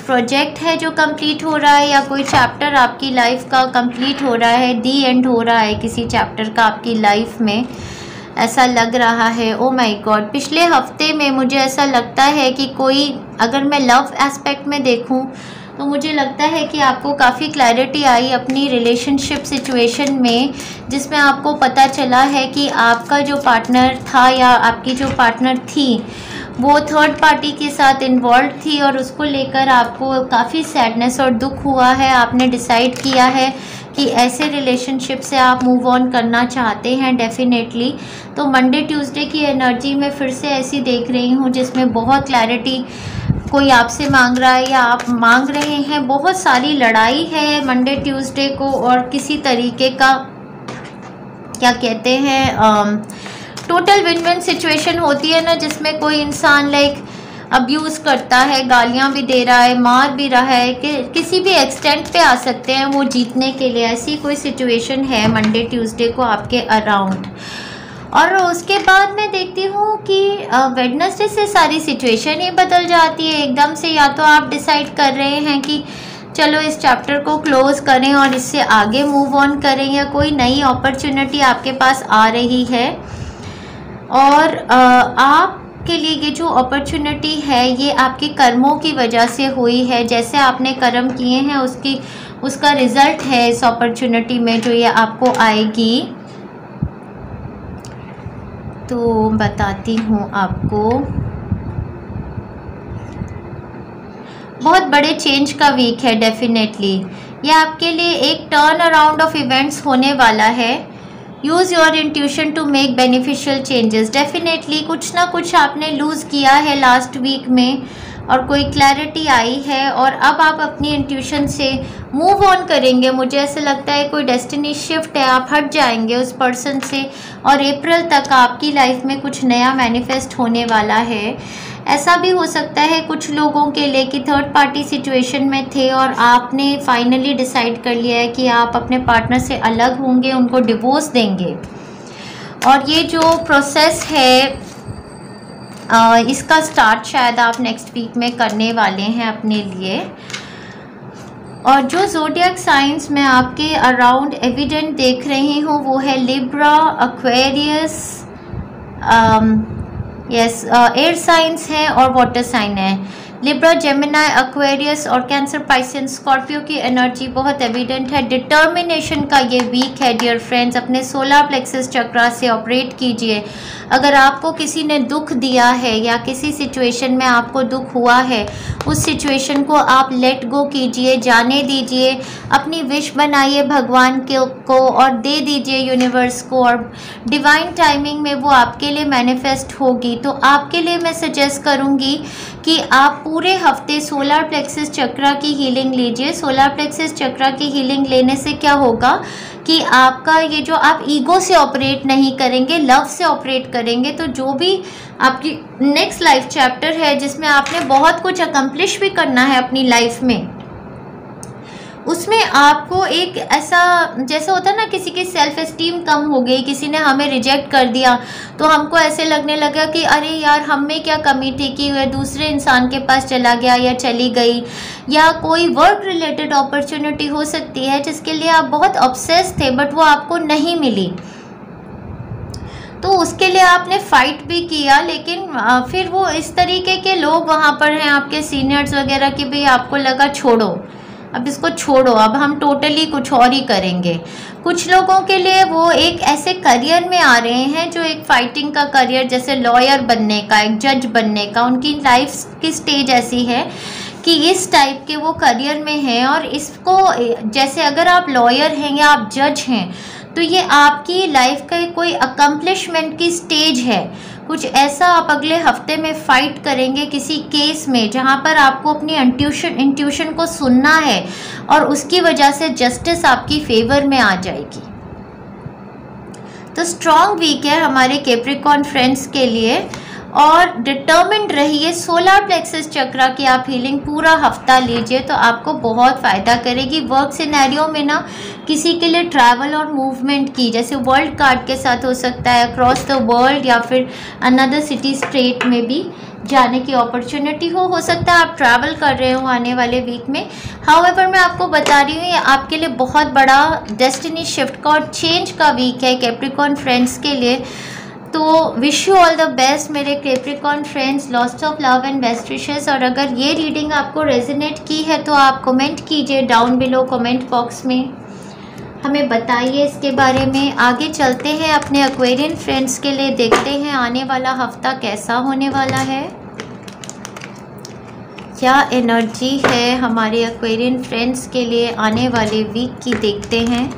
प्रोजेक्ट है जो कंप्लीट हो रहा है, या कोई चैप्टर आपकी लाइफ का कंप्लीट हो रहा है, दी एंड हो रहा है किसी चैप्टर का आपकी लाइफ में, ऐसा लग रहा है। ओ माय गॉड, पिछले हफ्ते में मुझे ऐसा लगता है कि कोई, अगर मैं लव एस्पेक्ट में देखूं तो मुझे लगता है कि आपको काफ़ी क्लैरिटी आई अपनी रिलेशनशिप सिचुएशन में, जिसमें आपको पता चला है कि आपका जो पार्टनर था या आपकी जो पार्टनर थी वो थर्ड पार्टी के साथ इन्वॉल्व थी, और उसको लेकर आपको काफ़ी सैडनेस और दुख हुआ है। आपने डिसाइड किया है कि ऐसे रिलेशनशिप से आप मूव ऑन करना चाहते हैं डेफिनेटली। तो मंडे ट्यूसडे की एनर्जी में फिर से ऐसी देख रही हूँ जिसमें बहुत क्लैरिटी कोई आपसे मांग रहा है, या आप मांग रहे हैं। बहुत सारी लड़ाई है मंडे ट्यूसडे को, और किसी तरीके का क्या कहते हैं, टोटल विन विन सिचुएशन होती है ना, जिसमें कोई इंसान लाइक अब्यूज़ करता है, गालियां भी दे रहा है, मार भी रहा है, कि किसी भी एक्सटेंट पे आ सकते हैं वो जीतने के लिए। ऐसी कोई सिचुएशन है मंडे ट्यूसडे को आपके अराउंड। और उसके बाद मैं देखती हूँ कि वेडनेसडे से सारी सिचुएशन ही बदल जाती है एकदम से। या तो आप डिसाइड कर रहे हैं कि चलो इस चैप्टर को क्लोज़ करें और इससे आगे मूव ऑन करें, या कोई नई अपॉर्चुनिटी आपके पास आ रही है, और आपके लिए ये जो अपॉर्चुनिटी है ये आपके कर्मों की वजह से हुई है। जैसे आपने कर्म किए हैं उसका रिज़ल्ट है इस अपॉर्चुनिटी में जो ये आपको आएगी। तो बताती हूँ आपको, बहुत बड़े चेंज का वीक है डेफिनेटली। ये आपके लिए एक टर्न अराउंड ऑफ इवेंट्स होने वाला है। Use your intuition to make beneficial changes. Definitely कुछ ना कुछ आपने लूज़ किया है लास्ट वीक में, और कोई क्लैरिटी आई है और अब आप अपनी इंट्यूशन से मूव ऑन करेंगे। मुझे ऐसा लगता है कोई डेस्टिनी शिफ्ट है, आप हट जाएंगे उस पर्सन से और अप्रैल तक आपकी लाइफ में कुछ नया मैनिफेस्ट होने वाला है। ऐसा भी हो सकता है कुछ लोगों के लिए कि थर्ड पार्टी सिचुएशन में थे और आपने फाइनली डिसाइड कर लिया है कि आप अपने पार्टनर से अलग होंगे, उनको डिवोर्स देंगे। और ये जो प्रोसेस है इसका स्टार्ट शायद आप नेक्स्ट वीक में करने वाले हैं अपने लिए। और जो ज़ोडिएक साइंस में आपके अराउंड एविडेंट देख रही हूँ वो है लिब्रा, एक्वेरियस, एयर साइंस है और वाटर साइन है। लिब्रा, जेमिनाई, एक्वेरियस और कैंसर, पाइसेंस, स्कॉर्पियो की एनर्जी बहुत एविडेंट है। डिटर्मिनेशन का ये वीक है डियर फ्रेंड्स। अपने सोलर प्लेक्सस चक्रा से ऑपरेट कीजिए। अगर आपको किसी ने दुख दिया है या किसी सिचुएशन में आपको दुख हुआ है, उस सिचुएशन को आप लेट गो कीजिए, जाने दीजिए, अपनी विश बनाइए भगवान को और दे दीजिए यूनिवर्स को, और डिवाइन टाइमिंग में वो आपके लिए मैनिफेस्ट होगी। तो आपके लिए मैं सजेस्ट करूँगी कि आप पूरे हफ्ते सोलर प्लेक्सस चक्रा की हीलिंग लीजिए। सोलर प्लेक्सस चक्रा की हीलिंग लेने से क्या होगा कि आपका ये जो आप ईगो से ऑपरेट नहीं करेंगे, लव से ऑपरेट करेंगे, तो जो भी आपकी नेक्स्ट लाइफ चैप्टर है जिसमें आपने बहुत कुछ अकम्प्लिश भी करना है अपनी लाइफ में, उसमें आपको एक ऐसा जैसे होता है ना, किसी की सेल्फ एस्टीम कम हो गई, किसी ने हमें रिजेक्ट कर दिया तो हमको ऐसे लगने लगा कि अरे यार हम में क्या कमी थी कि वह दूसरे इंसान के पास चला गया या चली गई, या कोई वर्क रिलेटेड अपॉर्चुनिटी हो सकती है जिसके लिए आप बहुत ऑब्सेस थे बट वो आपको नहीं मिली, तो उसके लिए आपने फाइट भी किया, लेकिन फिर वो इस तरीके के लोग वहाँ पर हैं आपके सीनियर्स वगैरह कि भाई आपको लगा छोड़ो, अब इसको छोड़ो, अब हम टोटली कुछ और ही करेंगे। कुछ लोगों के लिए वो एक ऐसे करियर में आ रहे हैं जो एक फाइटिंग का करियर, जैसे लॉयर बनने का, एक जज बनने का, उनकी लाइफ की स्टेज ऐसी है कि इस टाइप के वो करियर में हैं। और इसको जैसे अगर आप लॉयर हैं या आप जज हैं तो ये आपकी लाइफ का कोई अकम्प्लिशमेंट की स्टेज है। कुछ ऐसा आप अगले हफ्ते में फाइट करेंगे किसी केस में जहाँ पर आपको अपनी इंट्यूशन को सुनना है और उसकी वजह से जस्टिस आपकी फेवर में आ जाएगी। तो स्ट्रॉन्ग वीक है हमारे कैप्रिकॉर्न फ्रेंड्स के लिए और डिटर्मिन्ड रहिए। सोलर प्लेक्सस चक्रा की आप हीलिंग पूरा हफ्ता लीजिए तो आपको बहुत फ़ायदा करेगी। वर्क सिनेरियो में ना किसी के लिए ट्रैवल और मूवमेंट की, जैसे वर्ल्ड कार्ड के साथ हो सकता है, अक्रॉस द वर्ल्ड या फिर अनदर सिटी स्टेट में भी जाने की अपॉर्चुनिटी हो सकता है आप ट्रैवल कर रहे हो आने वाले वीक में। हाउएवर मैं आपको बता रही हूँ ये आपके लिए बहुत बड़ा डेस्टिनी शिफ्ट का और चेंज का वीक है कैप्रिकॉर्न फ्रेंड्स के लिए। तो wish you all the best मेरे Capricorn friends, lots of love and best wishes. और अगर ये रीडिंग आपको रेजोनेट की है तो आप कमेंट कीजिए डाउन बिलो कमेंट बॉक्स में, हमें बताइए इसके बारे में। आगे चलते हैं अपने एक्वेरियन फ्रेंड्स के लिए, देखते हैं आने वाला हफ्ता कैसा होने वाला है, क्या एनर्जी है हमारे एक्वेरियन फ्रेंड्स के लिए आने वाले वीक की, देखते हैं।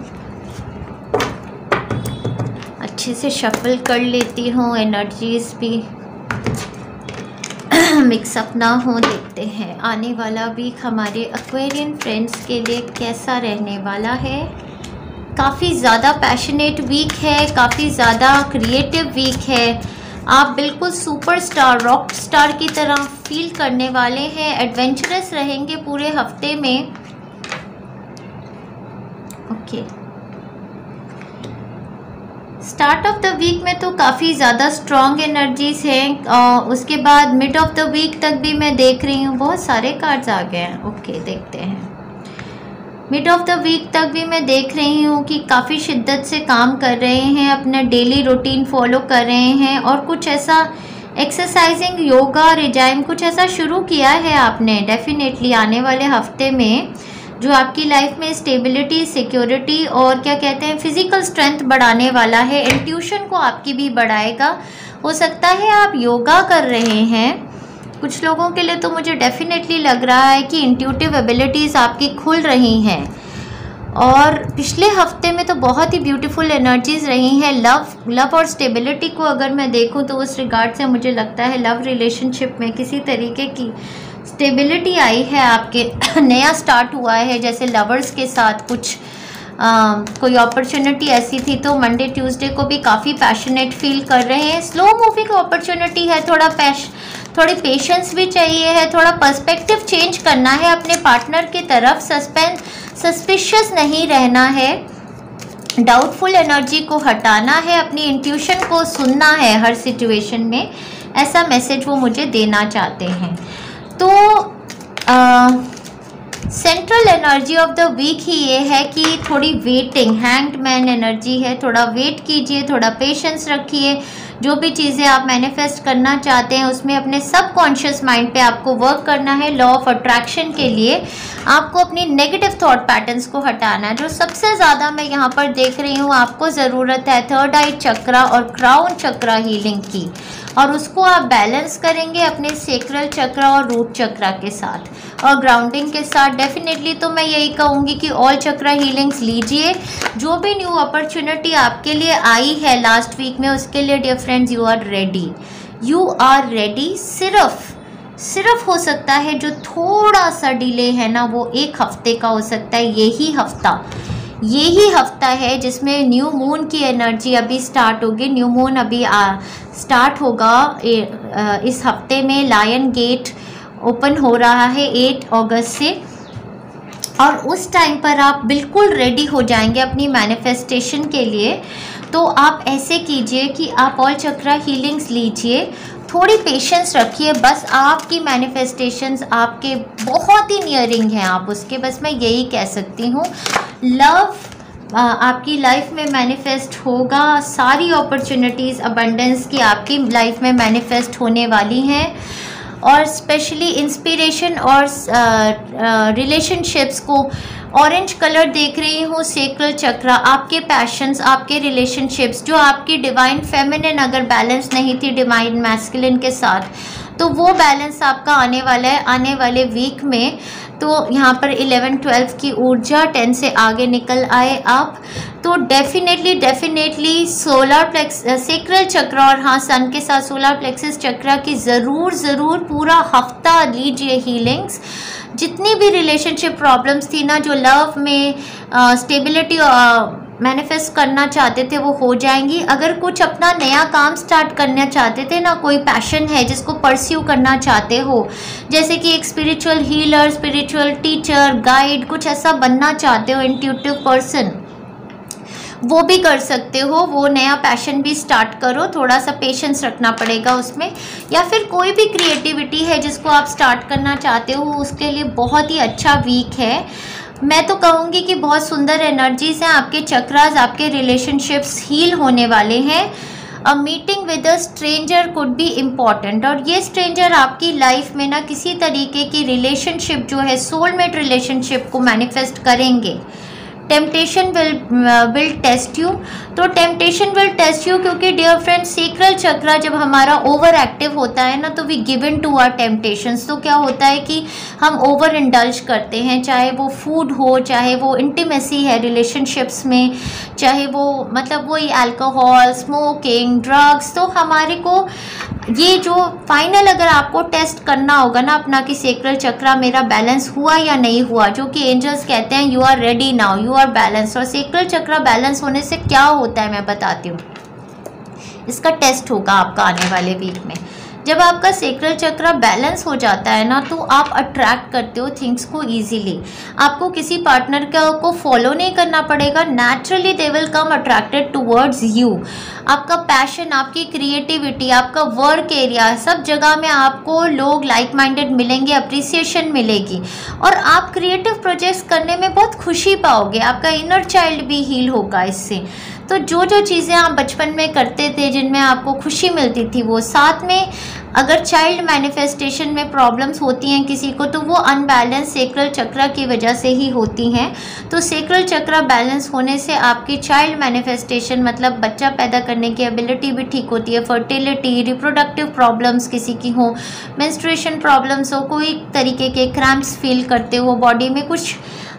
अच्छे से शफल कर लेती हूँ, एनर्जीज भी मिक्सअप ना हो। देखते हैं आने वाला वीक हमारे एक्वेरियन फ्रेंड्स के लिए कैसा रहने वाला है। काफ़ी ज़्यादा पैशनेट वीक है, काफ़ी ज़्यादा क्रिएटिव वीक है। आप बिल्कुल सुपरस्टार, रॉक स्टार की तरह फील करने वाले हैं। एडवेंचरस रहेंगे पूरे हफ्ते में। Okay, start of the week में तो काफ़ी ज़्यादा स्ट्रॉन्ग एनर्जीज हैं। उसके बाद मिड ऑफ द वीक तक भी मैं देख रही हूँ, बहुत सारे कार्ड्स आ गए हैं। ओके, देखते हैं। मिड ऑफ द वीक तक भी मैं देख रही हूँ कि काफ़ी शिद्दत से काम कर रहे हैं, अपना डेली रूटीन फॉलो कर रहे हैं और कुछ ऐसा एक्सरसाइजिंग, योगा, रिजाइम कुछ ऐसा शुरू किया है आपने डेफिनेटली आने वाले हफ्ते में, जो आपकी लाइफ में स्टेबिलिटी, सिक्योरिटी और क्या कहते हैं फिजिकल स्ट्रेंथ बढ़ाने वाला है। इंट्यूशन को आपकी भी बढ़ाएगा। हो सकता है आप योगा कर रहे हैं, कुछ लोगों के लिए तो मुझे डेफिनेटली लग रहा है कि इंट्यूटिव एबिलिटीज़ आपकी खुल रही हैं। और पिछले हफ्ते में तो बहुत ही ब्यूटीफुल एनर्जीज रही हैं। लव और स्टेबिलिटी को अगर मैं देखूं तो उस रिगार्ड से मुझे लगता है लव रिलेशनशिप में किसी तरीके की स्टेबिलिटी आई है आपके, नया स्टार्ट हुआ है, जैसे लवर्स के साथ कुछ कोई अपॉर्चुनिटी ऐसी थी तो मंडे ट्यूसडे को भी काफ़ी पैशनेट फील कर रहे हैं। स्लो मूविंग अपॉर्चुनिटी है, थोड़ी पेशेंस भी चाहिए है, थोड़ा पर्सपेक्टिव चेंज करना है अपने पार्टनर की तरफ, सस्पिशियस नहीं रहना है, डाउटफुल एनर्जी को हटाना है, अपनी इंट्यूशन को सुनना है हर सिचुएशन में, ऐसा मैसेज वो मुझे देना चाहते हैं। तो central energy of the week ही ये है कि थोड़ी वेटिंग, हैंग्ड मैन एनर्जी है, थोड़ा वेट कीजिए, थोड़ा पेशेंस रखिए। जो भी चीज़ें आप मैनिफेस्ट करना चाहते हैं उसमें अपने सबकॉन्शियस माइंड पे आपको वर्क करना है। लॉ ऑफ अट्रैक्शन के लिए आपको अपनी नेगेटिव थॉट पैटर्न्स को हटाना है। जो सबसे ज़्यादा मैं यहाँ पर देख रही हूँ आपको ज़रूरत है थर्ड आई चक्रा और क्राउन चक्रा हीलिंग की, और उसको आप बैलेंस करेंगे अपने सेक्रल चक्रा और रूट चक्रा के साथ और ग्राउंडिंग के साथ। डेफिनेटली तो मैं यही कहूँगी कि ऑल चक्रा हीलिंग्स लीजिए। जो भी न्यू अपॉर्चुनिटी आपके लिए आई है लास्ट वीक में, उसके लिए dear friends you are ready, you are ready. सिर्फ हो सकता है जो थोड़ा सा डिले है ना, वो 1 हफ्ते का हो सकता है। यही हफ्ता है जिसमें न्यू मून की एनर्जी अभी स्टार्ट होगी। न्यू मून अभी स्टार्ट होगा इस हफ्ते में। लायन गेट ओपन हो रहा है 8 अगस्त से, और उस टाइम पर आप बिल्कुल रेडी हो जाएंगे अपनी मैनिफेस्टेशन के लिए। तो आप ऐसे कीजिए कि आप ऑल चक्रा हीलिंग्स लीजिए, थोड़ी पेशेंस रखिए। बस आपकी मैनिफेस्टेशंस आपके बहुत ही नियरिंग हैं, आप उसके, बस मैं यही कह सकती हूँ। लव आपकी लाइफ में मैनिफेस्ट होगा, सारी अपॉर्चुनिटीज़ अबंडेंस की आपकी लाइफ में मैनिफेस्ट होने वाली हैं। और स्पेशली इंस्पिरेशन और रिलेशनशिप्स को ऑरेंज कलर देख रही हूँ। सेक्रल चक्रा, आपके पैशंस, आपके रिलेशनशिप्स, जो आपकी डिवाइन फेमिनिन अगर बैलेंस नहीं थी डिवाइन मैस्कुलिन के साथ, तो वो बैलेंस आपका आने वाला है आने वाले वीक में। तो यहाँ पर 11-12 की ऊर्जा 10 से आगे निकल आए आप, तो डेफिनेटली सोलर प्लेक्स सेक्रल चक्र और हाँ सन के साथ सोलर प्लेक्सिस चक्र की ज़रूर पूरा हफ्ता लीजिए हीलिंग्स। जितनी भी रिलेशनशिप प्रॉब्लम्स थी ना, जो लव में स्टेबिलिटी मैनिफेस्ट करना चाहते थे, वो हो जाएंगी। अगर कुछ अपना नया काम स्टार्ट करना चाहते थे ना, कोई पैशन है जिसको परस्यू करना चाहते हो, जैसे कि एक spiritual healer, spiritual teacher, guide, कुछ ऐसा बनना चाहते हो, इंट्यूटिव पर्सन, वो भी कर सकते हो। वो नया पैशन भी स्टार्ट करो, थोड़ा सा पेशेंस रखना पड़ेगा उसमें। या फिर कोई भी क्रिएटिविटी है जिसको आप स्टार्ट करना चाहते हो, उसके लिए बहुत ही अच्छा वीक है। मैं तो कहूँगी कि बहुत सुंदर एनर्जीज हैं, आपके चक्रास, आपके रिलेशनशिप्स हील होने वाले हैं। A meeting with a stranger could be important, और ये स्ट्रेंजर आपकी लाइफ में ना किसी तरीके की रिलेशनशिप जो है, सोलमेट रिलेशनशिप को मैनिफेस्ट करेंगे। टेम्पटेशन विल टेस्ट यू, तो टेम्पटेशन विल टेस्ट यू, क्योंकि डियर फ्रेंड्स सेक्रल चक्रा जब हमारा ओवर एक्टिव होता है ना, तो we give in to our temptations. तो क्या होता है कि हम ओवर इंडल्ज करते हैं, चाहे वो फूड हो, चाहे वो इंटीमेसी है रिलेशनशिप्स में, चाहे वो मतलब वही अल्कोहल, स्मोकिंग, ड्रग्स। तो हमारे को ये जो फाइनल अगर आपको टेस्ट करना होगा ना अपना कि सेक्रल चक्रा मेरा बैलेंस हुआ या नहीं हुआ, जो कि एंजल्स कहते हैं you are ready now, you are balance. और सेक्रल चक्रा बैलेंस होने से क्या होता है मैं बताती हूँ, इसका टेस्ट होगा आपका आने वाले वीक में। जब आपका सेक्रल चक्र बैलेंस हो जाता है ना, तो आप अट्रैक्ट करते हो थिंग्स को इजीली। आपको किसी पार्टनर को फॉलो नहीं करना पड़ेगा, naturally they will come attracted towards you. आपका पैशन, आपकी क्रिएटिविटी, आपका वर्क एरिया, सब जगह में आपको लोग लाइक माइंडेड मिलेंगे, अप्रिसिएशन मिलेगी, और आप क्रिएटिव प्रोजेक्ट्स करने में बहुत खुशी पाओगे। आपका इनर चाइल्ड भी हील होगा इससे। तो जो जो चीज़ें आप बचपन में करते थे जिनमें आपको खुशी मिलती थी, वो साथ में अगर चाइल्ड मैनिफेस्टेशन में प्रॉब्लम्स होती हैं किसी को, तो वो अनबैलेंस सेक्रल चक्र की वजह से ही होती हैं। तो सेक्रल चक्र बैलेंस होने से आपकी चाइल्ड मैनिफेस्टेशन मतलब बच्चा पैदा करने की एबिलिटी भी ठीक होती है। फर्टिलिटी, रिप्रोडक्टिव प्रॉब्लम्स किसी की हो, मेंस्ट्रुएशन प्रॉब्लम्स हो, कोई तरीके के क्रैम्प्स फील करते हो बॉडी में, कुछ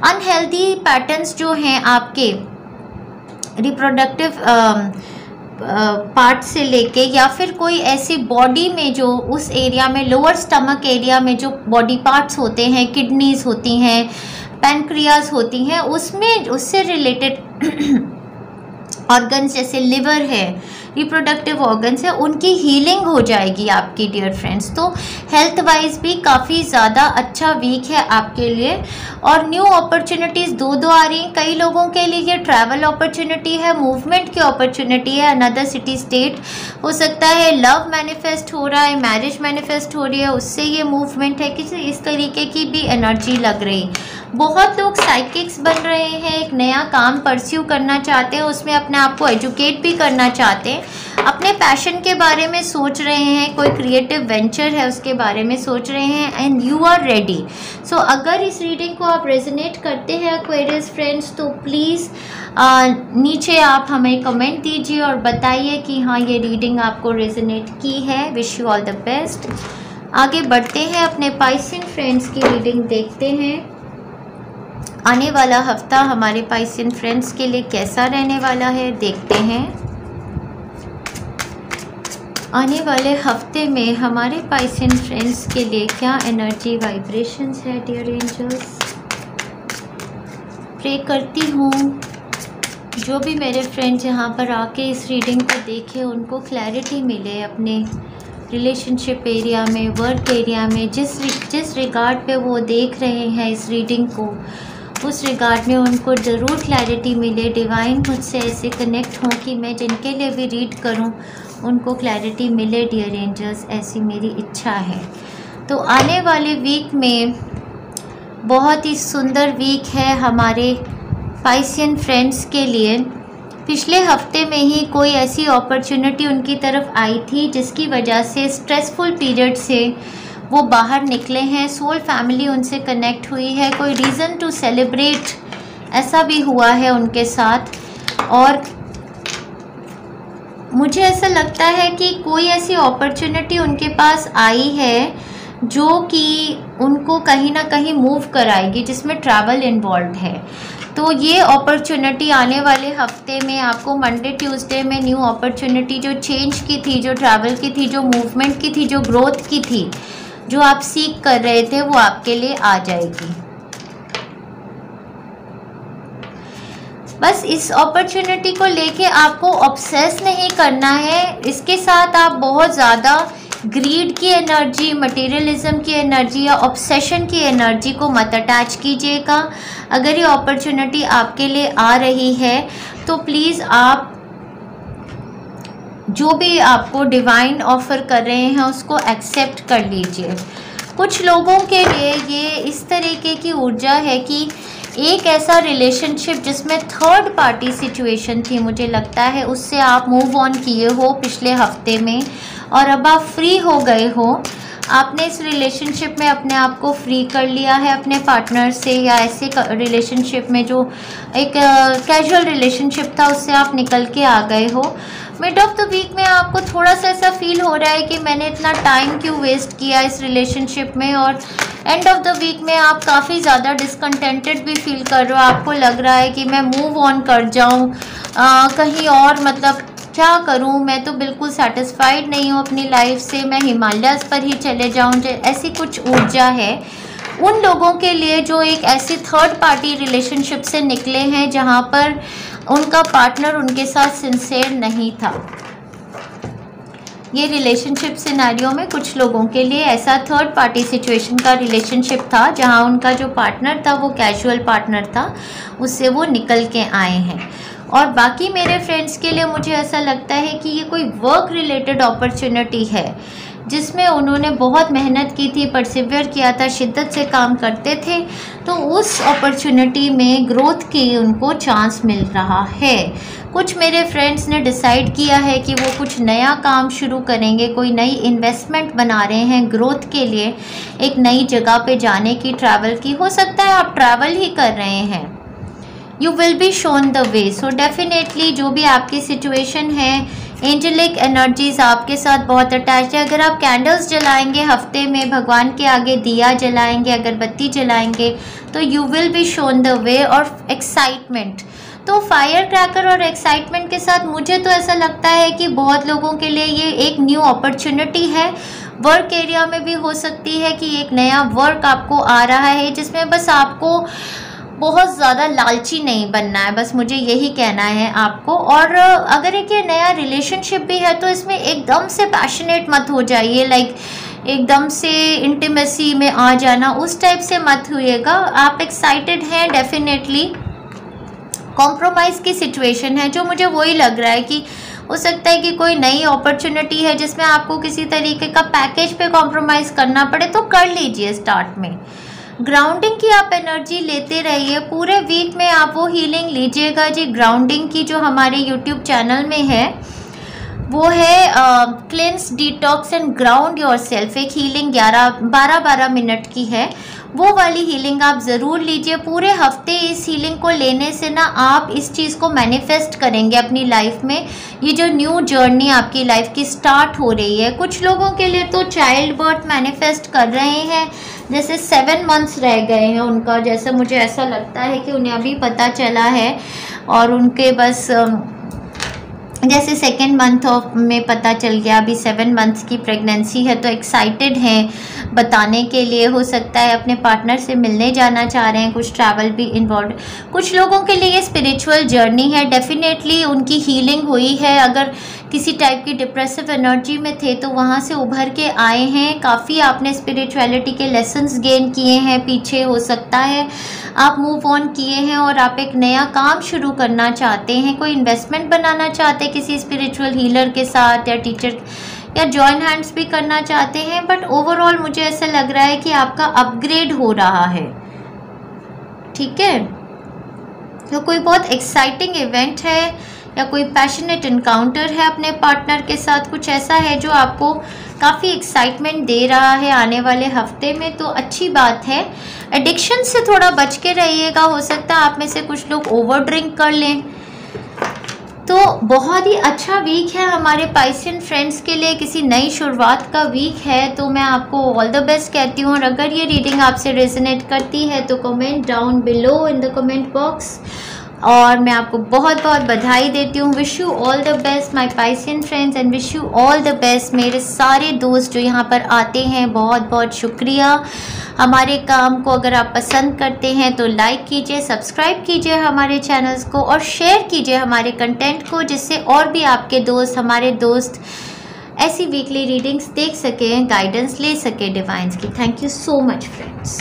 अनहेल्दी पैटर्न्स जो हैं आपके रिप्रोडक्टिव पार्ट से लेके या फिर कोई ऐसी बॉडी में जो उस एरिया में लोअर स्टमक एरिया में जो बॉडी पार्ट्स होते हैं, किडनीज होती हैं, पैनक्रियाज होती हैं, उसमें उससे रिलेटेड ऑर्गन्स जैसे लिवर है, रिप्रोडक्टिव ऑर्गन्स है, उनकी हीलिंग हो जाएगी आपकी डियर फ्रेंड्स। तो हेल्थ वाइज भी काफ़ी ज़्यादा अच्छा वीक है आपके लिए। और न्यू अपॉर्चुनिटीज़ दो आ रही हैं। कई लोगों के लिए ये ट्रैवल अपॉर्चुनिटी है, मूवमेंट की अपॉर्चुनिटी है, अनदर सिटी स्टेट हो सकता है, लव मैनिफेस्ट हो रहा है, मैरिज मैनिफेस्ट हो रही है, उससे ये मूवमेंट है, किसी इस तरीके की भी एनर्जी लग रही। बहुत लोग साइकिक्स बन रहे हैं, एक नया काम परस्यू करना चाहते हैं, उसमें अपने आप को एजुकेट भी करना चाहते हैं, अपने पैशन के बारे में सोच रहे हैं, कोई क्रिएटिव वेंचर है उसके बारे में सोच रहे हैं, एंड यू आर रेडी। सो अगर इस रीडिंग को आप रेजोनेट करते हैं एक्वेरियस फ्रेंड्स, तो प्लीज़ नीचे आप हमें कमेंट दीजिए और बताइए कि हाँ ये रीडिंग आपको रेजोनेट की है। Wish you all the best. आगे बढ़ते हैं, अपने पाइसियन फ्रेंड्स की रीडिंग देखते हैं। आने वाला हफ्ता हमारे पाइसियन फ्रेंड्स के लिए कैसा रहने वाला है, देखते हैं। आने वाले हफ्ते में हमारे पाइसियन फ्रेंड्स के लिए क्या एनर्जी वाइब्रेशंस है डियर एंजल्स। प्रे करती हूँ जो भी मेरे फ्रेंड्स यहाँ पर आके इस रीडिंग को देखें, उनको क्लैरिटी मिले अपने रिलेशनशिप एरिया में, वर्क एरिया में, जिस रिगार्ड पे वो देख रहे हैं इस रीडिंग को, उस रिगार्ड में उनको ज़रूर क्लैरिटी मिले। डिवाइन मुझसे ऐसे कनेक्ट हों कि मैं जिनके लिए भी रीड करूं उनको क्लैरिटी मिले डियर एंजल्स, ऐसी मेरी इच्छा है। तो आने वाले वीक में बहुत ही सुंदर वीक है हमारे पाइसियन फ्रेंड्स के लिए। पिछले हफ्ते में ही कोई ऐसी अपॉर्चुनिटी उनकी तरफ आई थी जिसकी वजह से स्ट्रेसफुल पीरियड से वो बाहर निकले हैं। सोल फैमिली उनसे कनेक्ट हुई है, कोई रीज़न टू सेलिब्रेट ऐसा भी हुआ है उनके साथ। और मुझे ऐसा लगता है कि कोई ऐसी अपॉर्चुनिटी उनके पास आई है जो कि उनको कहीं ना कहीं मूव कराएगी, जिसमें ट्रैवल इन्वॉल्व है। तो ये अपॉर्चुनिटी आने वाले हफ्ते में आपको मंडे ट्यूसडे में न्यू अपॉर्चुनिटी जो चेंज की थी, जो ट्रैवल की थी, जो मूवमेंट की थी, जो ग्रोथ की थी, जो आप सीख कर रहे थे, वो आपके लिए आ जाएगी। बस इस अपॉर्चुनिटी को लेके आपको ऑब्सेस नहीं करना है, इसके साथ आप बहुत ज़्यादा ग्रीड की एनर्जी, मटेरियलिज्म की एनर्जी या ऑब्सेशन की एनर्जी को मत अटैच कीजिएगा। अगर ये अपॉर्चुनिटी आपके लिए आ रही है तो प्लीज़ आप जो भी आपको डिवाइन ऑफर कर रहे हैं उसको एक्सेप्ट कर लीजिए। कुछ लोगों के लिए ये इस तरीके की ऊर्जा है कि एक ऐसा रिलेशनशिप जिसमें थर्ड पार्टी सिचुएशन थी, मुझे लगता है उससे आप मूव ऑन किए हो पिछले हफ्ते में और अब आप फ्री हो गए हो। आपने इस रिलेशनशिप में अपने आप को फ्री कर लिया है अपने पार्टनर से, या ऐसे रिलेशनशिप में जो एक कैजुअल रिलेशनशिप था उससे आप निकल के आ गए हो। मिड ऑफ द वीक में आपको थोड़ा सा ऐसा फील हो रहा है कि मैंने इतना टाइम क्यों वेस्ट किया इस रिलेशनशिप में, और एंड ऑफ द वीक में आप काफ़ी ज़्यादा डिसकंटेंटेड भी फील कर रहे हो। आपको लग रहा है कि मैं मूव ऑन कर जाऊँ कहीं और, मतलब क्या करूं, मैं तो बिल्कुल सेटिस्फाइड नहीं हूं अपनी लाइफ से, मैं हिमालयस पर ही चले जाऊं, ऐसी कुछ ऊर्जा है उन लोगों के लिए जो एक ऐसी थर्ड पार्टी रिलेशनशिप से निकले हैं जहां पर उनका पार्टनर उनके साथ सिंसियर नहीं था। ये रिलेशनशिप सिनेरियो में कुछ लोगों के लिए ऐसा थर्ड पार्टी सिचुएशन का रिलेशनशिप था जहां उनका जो पार्टनर था वो कैजुअल पार्टनर था, उससे वो निकल के आए हैं। और बाकी मेरे फ्रेंड्स के लिए मुझे ऐसा लगता है कि ये कोई वर्क रिलेटेड अपॉर्चुनिटी है जिसमें उन्होंने बहुत मेहनत की थी, परसिवियर किया था, शिद्दत से काम करते थे, तो उस अपॉर्चुनिटी में ग्रोथ की उनको चांस मिल रहा है। कुछ मेरे फ्रेंड्स ने डिसाइड किया है कि वो कुछ नया काम शुरू करेंगे, कोई नई इन्वेस्टमेंट बना रहे हैं ग्रोथ के लिए, एक नई जगह पे जाने की, ट्रैवल की। हो सकता है आप ट्रैवल ही कर रहे हैं। You will be shown the way. So definitely जो भी आपकी सिचुएशन है, एंजेलिक एनर्जीज आपके साथ बहुत अटैच है। अगर आप कैंडल्स जलाएंगे हफ्ते में, भगवान के आगे दिया जलाएंगे, अगरबत्ती जलाएंगे, तो you will be shown the way और एक्साइटमेंट। तो फायर क्रैकर और एक्साइटमेंट के साथ मुझे तो ऐसा लगता है कि बहुत लोगों के लिए ये एक न्यू अपॉर्चुनिटी है। वर्क एरिया में भी हो सकती है कि एक नया वर्क आपको आ रहा है, जिसमें बस आपको बहुत ज़्यादा लालची नहीं बनना है, बस मुझे यही कहना है आपको। और अगर एक ये नया रिलेशनशिप भी है तो इसमें एकदम से पैशनेट मत हो जाइए, लाइक एकदम से इंटीमेसी में आ जाना, उस टाइप से मत होइएगा। आप एक्साइटेड हैं, डेफिनेटली कॉम्प्रोमाइज़ की सिचुएशन है, जो मुझे वही लग रहा है कि हो सकता है कि कोई नई अपॉर्चुनिटी है जिसमें आपको किसी तरीके का पैकेज पे कॉम्प्रोमाइज़ करना पड़े, तो कर लीजिए स्टार्ट में। ग्राउंडिंग की आप एनर्जी लेते रहिए, पूरे वीक में आप वो हीलिंग लीजिएगा जी। ग्राउंडिंग की जो हमारे यूट्यूब चैनल में है वो है cleanse, detox and ground yourself. एक हीलिंग 12 मिनट की है, वो वाली हीलिंग आप ज़रूर लीजिए। पूरे हफ्ते इस हीलिंग को लेने से ना आप इस चीज़ को मैनिफेस्ट करेंगे अपनी लाइफ में। ये जो न्यू जर्नी आपकी लाइफ की स्टार्ट हो रही है, कुछ लोगों के लिए तो चाइल्ड बर्थ मैनिफेस्ट कर रहे हैं, जैसे 7 मंथ्स रह गए हैं उनका, जैसे मुझे ऐसा लगता है कि उन्हें अभी पता चला है और उनके बस जैसे 2nd मंथ में पता चल गया, अभी 7 मंथ्स की प्रेगनेंसी है, तो एक्साइटेड हैं बताने के लिए। हो सकता है अपने पार्टनर से मिलने जाना चाह रहे हैं, कुछ ट्रैवल भी इन्वॉल्व। कुछ लोगों के लिए ये स्पिरिचुअल जर्नी है, डेफिनेटली उनकी हीलिंग हुई है। अगर किसी टाइप की डिप्रेसिव एनर्जी में थे तो वहाँ से उभर के आए हैं, काफ़ी आपने स्पिरिचुअलिटी के लेसन्स गेन किए हैं पीछे, हो सकता है आप मूव ऑन किए हैं और आप एक नया काम शुरू करना चाहते हैं, कोई इन्वेस्टमेंट बनाना चाहते हैं किसी स्पिरिचुअल हीलर के साथ या टीचर, या जॉइन हैंड्स भी करना चाहते हैं। बट ओवरऑल मुझे ऐसा लग रहा है कि आपका अपग्रेड हो रहा है, ठीक है। तो कोई बहुत एक्साइटिंग इवेंट है या कोई पैशनेट इनकाउंटर है अपने पार्टनर के साथ, कुछ ऐसा है जो आपको काफ़ी एक्साइटमेंट दे रहा है आने वाले हफ्ते में, तो अच्छी बात है। एडिक्शन से थोड़ा बच के रहिएगा, हो सकता है आप में से कुछ लोग ओवर ड्रिंक कर लें। तो बहुत ही अच्छा वीक है हमारे पाइसियन फ्रेंड्स के लिए, किसी नई शुरुआत का वीक है, तो मैं आपको ऑल द बेस्ट कहती हूँ। और अगर ये रीडिंग आपसे रेजोनेट करती है तो comment down below in the comment box, और मैं आपको बहुत बहुत बधाई देती हूँ। Wish you all the best my Piscean friends and wish you all the best मेरे सारे दोस्त जो यहाँ पर आते हैं, बहुत बहुत शुक्रिया। हमारे काम को अगर आप पसंद करते हैं तो लाइक कीजिए, सब्सक्राइब कीजिए हमारे चैनल्स को और शेयर कीजिए हमारे कंटेंट को, जिससे और भी आपके दोस्त, हमारे दोस्त ऐसी वीकली रीडिंग्स देख सकें, गाइडेंस ले सके डिवाइन्स की। Thank you so much friends.